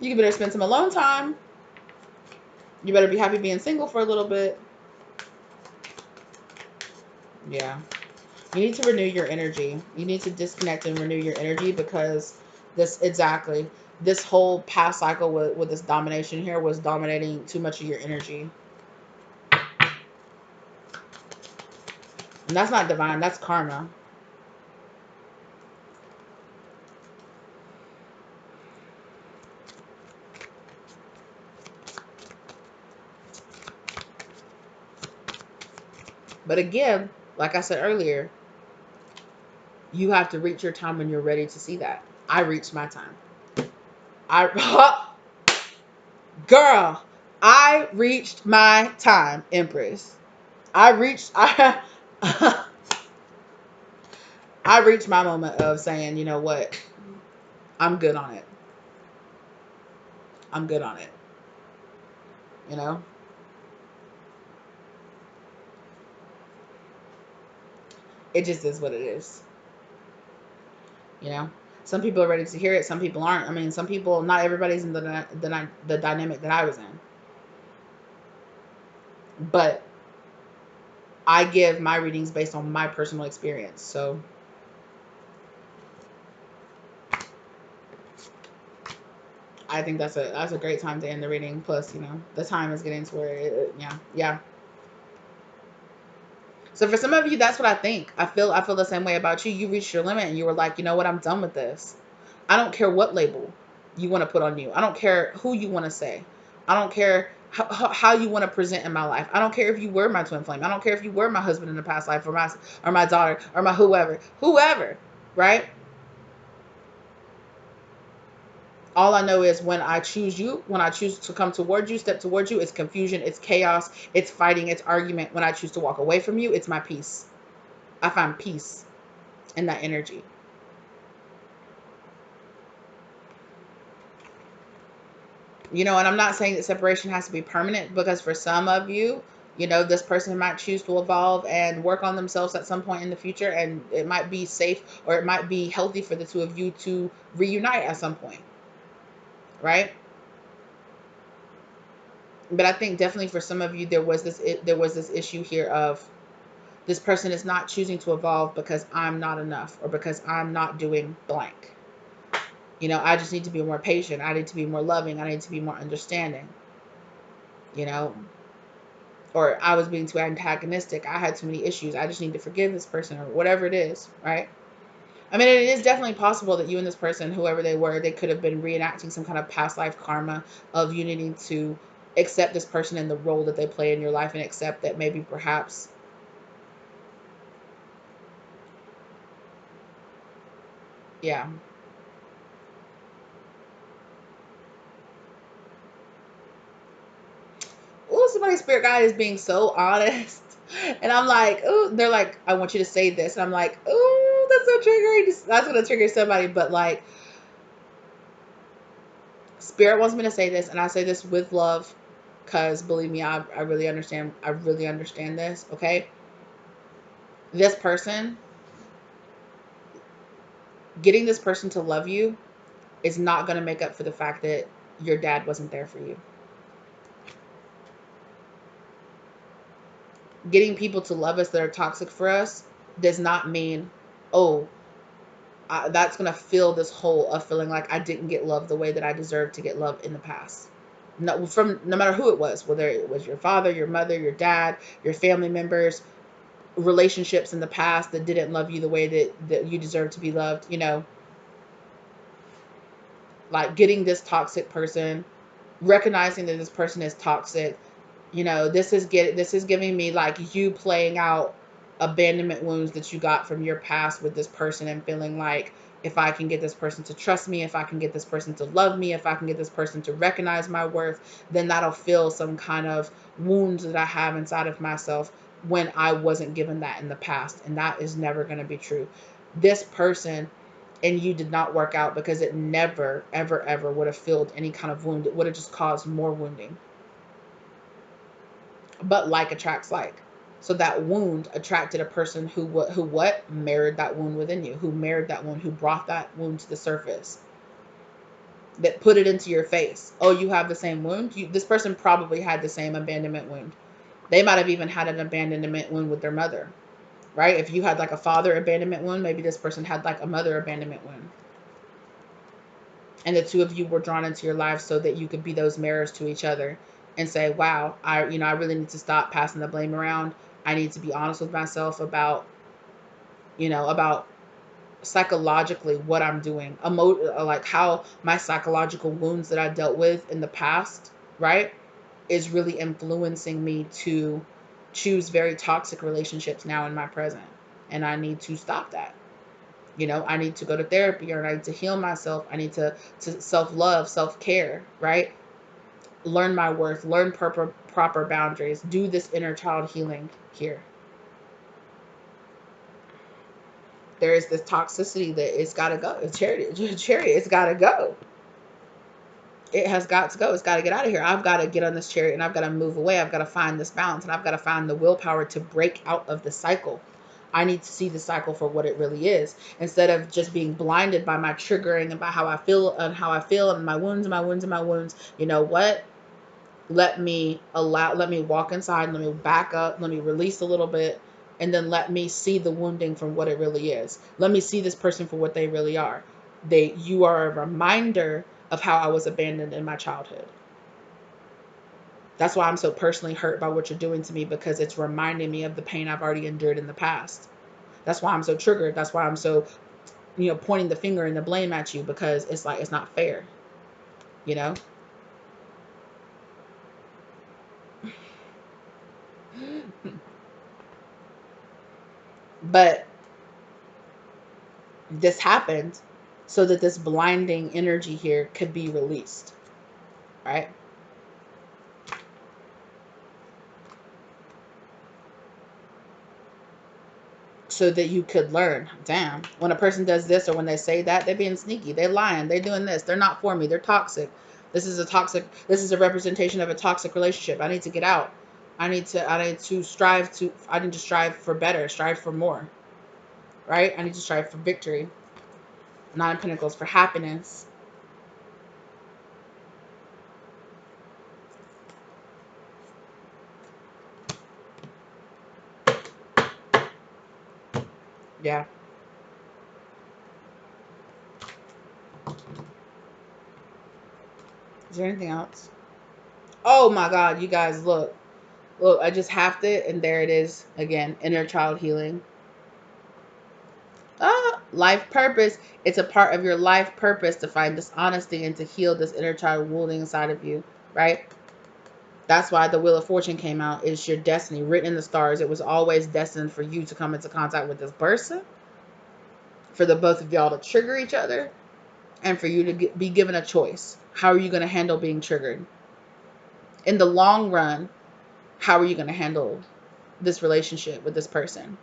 You better spend some alone time. You better be happy being single for a little bit. Yeah. You need to renew your energy. You need to disconnect and renew your energy because this whole past cycle with this domination here was dominating too much of your energy. And that's not divine, that's karma. But again, like I said earlier, you have to reach your time when you're ready to see that. I reached my time. I girl, I reached my time, Empress. I reached I I reached my moment of saying, you know what? I'm good on it. I'm good on it. You know? It just is what it is. You know? Some people are ready to hear it, some people aren't. I mean, some people, not everybody's in the dynamic that I was in. But I give my readings based on my personal experience. So I think that's a great time to end the reading. Plus, the time is getting to where yeah. So for some of you, that's what I think. I feel the same way about you. You reached your limit and you were like, you know what, I'm done with this. I don't care what label you want to put on you. I don't care who you want to say. I don't care how you want to present in my life. I don't care if you were my twin flame. I don't care if you were my husband in the past life, or my daughter, or my whoever, right? All I know is when I choose you, when I choose to come towards you, step towards you, it's confusion, it's chaos, it's fighting, it's argument. When I choose to walk away from you, it's my peace. I find peace in that energy. And I'm not saying that separation has to be permanent, because for some of you, this person might choose to evolve and work on themselves at some point in the future, and it might be safe or it might be healthy for the two of you to reunite at some point, right? But I think definitely for some of you, there was this issue here of This person is not choosing to evolve because I'm not enough or because I'm not doing blank. I just need to be more patient. I need to be more loving. I need to be more understanding. You know, or I was being too antagonistic. I had too many issues. I just need to forgive this person or whatever it is, right? I mean, it is definitely possible that you and this person, whoever they were, they could have been reenacting some kind of past life karma of you needing to accept this person in the role that they play in your life and accept that maybe perhaps, yeah. Ooh, somebody's spirit guide is being so honest. And I'm like, ooh, they're like, I want you to say this. And I'm like, ooh, that's so triggering. That's going to trigger somebody. But like, spirit wants me to say this. And I say this with love because believe me, I really understand. I really understand this. Okay. This person, getting this person to love you is not going to make up for the fact that your dad wasn't there for you. Getting people to love us that are toxic for us does not mean, oh, that's going to fill this hole of feeling like I didn't get love the way that I deserved to get love in the past. No matter who it was, whether it was your father, your mother, your dad, your family members, relationships in the past that didn't love you the way that you deserve to be loved, like getting this toxic person, recognizing that this person is toxic, this is giving me like you playing out abandonment wounds that you got from your past with this person and feeling like if I can get this person to trust me, if I can get this person to love me, if I can get this person to recognize my worth, then that'll fill some kind of wounds that I have inside of myself when I wasn't given that in the past. And that is never going to be true. This person and you did not work out because it never, ever, ever would have filled any kind of wound. It would have just caused more wounding. But like attracts like. So that wound attracted a person who mirrored that wound within you, who mirrored that wound, who brought that wound to the surface, that put it into your face. Oh, you have the same wound? This person probably had the same abandonment wound. They might have even had an abandonment wound with their mother, right? If you had like a father abandonment wound, maybe this person had like a mother abandonment wound. And the two of you were drawn into your lives so that you could be those mirrors to each other and say, wow, I really need to stop passing the blame around. I need to be honest with myself about psychologically what I'm doing, like how my psychological wounds that I dealt with in the past, right, is really influencing me to choose very toxic relationships now in my present. And I need to stop that. I need to go to therapy, or I need to heal myself. I need to self-love, self-care, right? Learn my worth, learn proper boundaries, do this inner child healing here. There is this toxicity that it's got to go. It's chariot, it's got to go. It has got to go. It's got to get out of here. I've got to get on this chariot and I've got to move away. I've got to find this balance and I've got to find the willpower to break out of the cycle. I need to see the cycle for what it really is instead of just being blinded by my triggering and by how I feel and my wounds and my wounds and my wounds. You know what? Let me walk inside, let me back up, let me release a little bit, and then let me see the wounding from what it really is. Let me see this person for what they really are. You are a reminder of how I was abandoned in my childhood. That's why I'm so personally hurt by what you're doing to me, because it's reminding me of the pain I've already endured in the past. That's why I'm so triggered. That's why I'm so, pointing the finger and the blame at you, because it's like, it's not fair, you know? But this happened so that this blinding energy here could be released, right? So that you could learn, damn, when a person does this or when they say that, they're being sneaky, they're lying, they're doing this, they're not for me, they're toxic. This is a representation of a toxic relationship. I need to get out. I need to strive for better, strive for more, right? I need to strive for victory. Nine of Pentacles for happiness. Yeah. Is there anything else? Oh my God, you guys, look. Look, I just halved it, and there it is again. Inner child healing. Life purpose. It's a part of your life purpose to find this honesty and to heal this inner child wounding inside of you, right? That's why the Wheel of Fortune came out. It's your destiny written in the stars. It was always destined for you to come into contact with this person, for the both of y'all to trigger each other, and for you to be given a choice. How are you going to handle being triggered? In the long run, how are you going to handle this relationship with this person?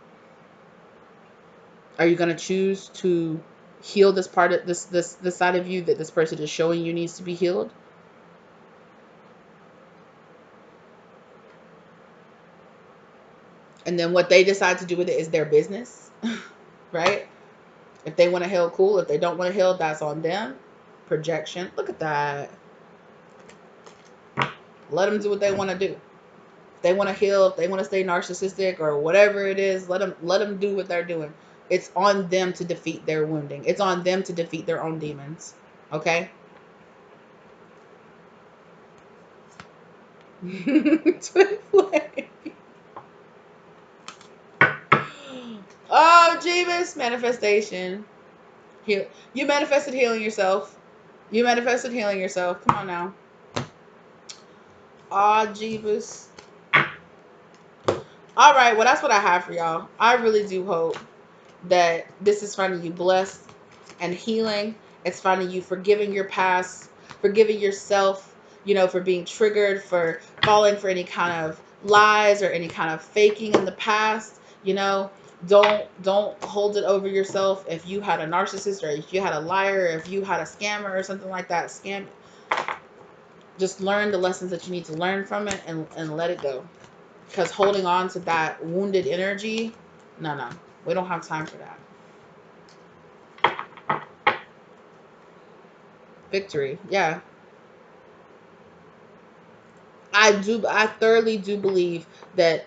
Are you going to choose to heal this part of this side of you that this person is showing you needs to be healed? And then what they decide to do with it is their business, right? If they want to heal, cool. If they don't want to heal, that's on them. Projection. Look at that. Let them do what they want to do. If they want to heal, if they want to stay narcissistic or whatever it is, let them do what they're doing. It's on them to defeat their wounding. It's on them to defeat their own demons. Okay? Twin flame. Oh, Jeebus. Manifestation. Heal. You manifested healing yourself. You manifested healing yourself. Come on now. Ah, Jeebus. All right. Well, that's what I have for y'all. I really do hope that this is finding you blessed and healing. It's finding you forgiving your past, forgiving yourself, for being triggered, for falling for any kind of lies or any kind of faking in the past. Don't hold it over yourself. If you had a narcissist, or if you had a liar, or if you had a scammer or something like that, just learn the lessons that you need to learn from it, and let it go. Because holding on to that wounded energy, no, we don't have time for that. Victory. Yeah. I thoroughly do believe that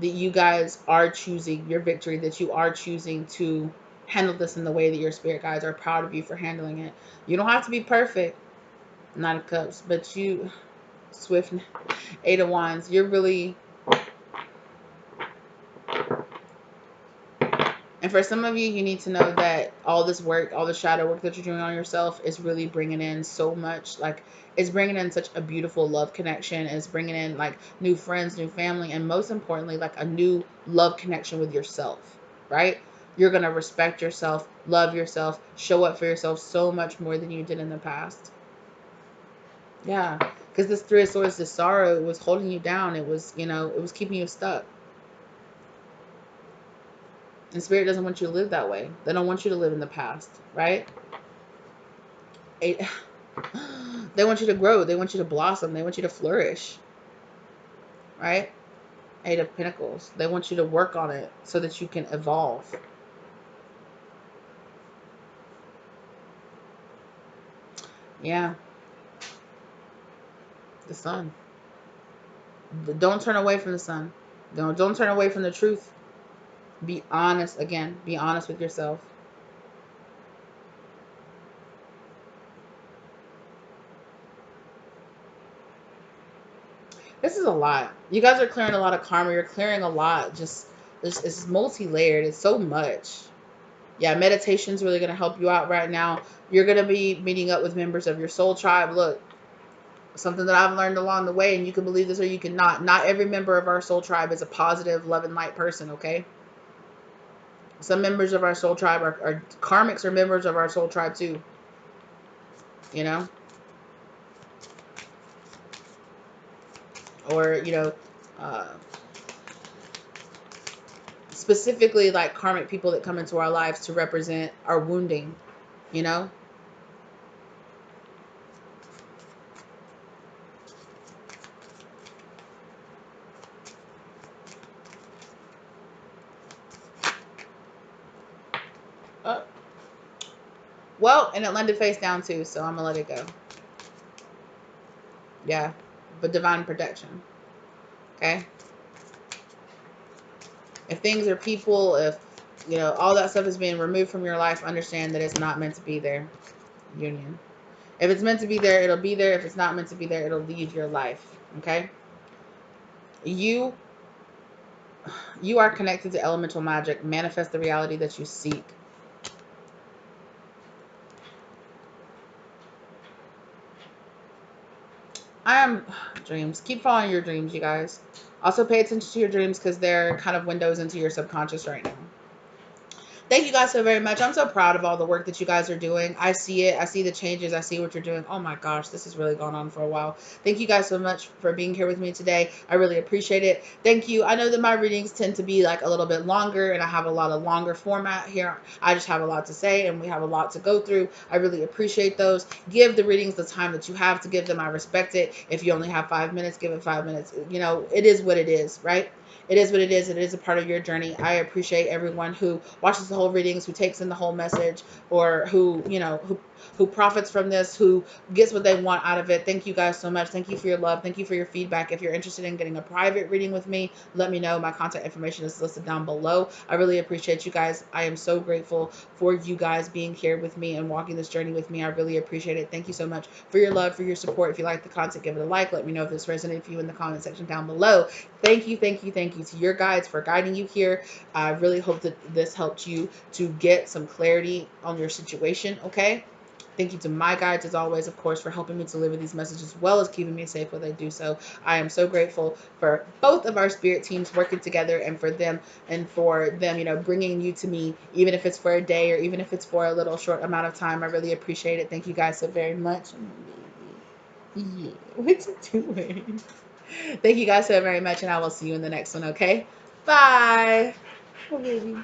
you guys are choosing your victory, that you are choosing to handle this in the way that your spirit guides are proud of you for handling it. You don't have to be perfect, Nine of Cups, but you, Swift, Eight of Wands, you're really. And for some of you, you need to know that all this work, all the shadow work that you're doing on yourself is really bringing in so much. Like, it's bringing in such a beautiful love connection. It's bringing in, like, new friends, new family, and most importantly, like, a new love connection with yourself, right? You're going to respect yourself, love yourself, show up for yourself so much more than you did in the past. Yeah. Because this Three of Swords, this sorrow, it was holding you down. It was, it was keeping you stuck. And Spirit doesn't want you to live that way. They don't want you to live in the past, right? They want you to grow. They want you to blossom. They want you to flourish, right? Eight of Pentacles. They want you to work on it so that you can evolve. Yeah. The Sun. Don't turn away from the sun. Don't turn away from the truth. Be honest. Again, be honest with yourself. This is a lot. You guys are clearing a lot of karma. You're clearing a lot. Just it's multi-layered. It's so much. Yeah, meditation's really going to help you out right now. You're going to be meeting up with members of your soul tribe. Look, something that I've learned along the way, and you can believe this or you cannot. Not every member of our soul tribe is a positive, love, and light person, okay? Some members of our soul tribe are karmics, or members of our soul tribe too, you know? Or, uh, specifically like karmic people that come into our lives to represent our wounding, you know? Uh, well, and it landed face down too, so I'm gonna let it go. Yeah, but divine protection, okay? If things are people, if You know, all that stuff is being removed from your life. Understand that it's not meant to be there. Union. If it's meant to be there, it'll be there. If it's not meant to be there, it'll leave your life. Okay? You you are connected to elemental magic. Manifest the reality that you seek. I am dreams. Keep following your dreams, you guys. Also pay attention to your dreams because they're kind of windows into your subconscious right now. Thank you guys so very much. I'm so proud of all the work that you guys are doing. I see it. I see the changes. I see what you're doing. Oh my gosh, this has really gone on for a while. Thank you guys so much for being here with me today. I really appreciate it. Thank you. I know that my readings tend to be like a little bit longer and I have a lot of longer format here. I just have a lot to say and we have a lot to go through. I really appreciate those. Give the readings the time that you have to give them. I respect it. If you only have 5 minutes, give it 5 minutes. You know, it is what it is, right? It is what it is. It is a part of your journey. I appreciate everyone who watches the whole readings, who takes in the whole message, or who, you know, who profits from this, who gets what they want out of it. Thank you guys so much. Thank you for your love. Thank you for your feedback. If you're interested in getting a private reading with me, let me know. My contact information is listed down below. I really appreciate you guys. I am so grateful for you guys being here with me and walking this journey with me. I really appreciate it. Thank you so much for your love, for your support. If you like the content, give it a like. Let me know if this resonated for you in the comment section down below. Thank you, thank you, thank you to your guides for guiding you here. I really hope that this helped you to get some clarity on your situation, okay? Thank you to my guides, as always, of course, for helping me deliver these messages as well as keeping me safe while they do so. I am so grateful for both of our spirit teams working together and for them, you know, bringing you to me, even if it's for a day or even if it's for a little short amount of time. I really appreciate it. Thank you guys so very much. Yeah, what you doing? Thank you guys so very much, and I will see you in the next one, okay? Bye. Oh, baby.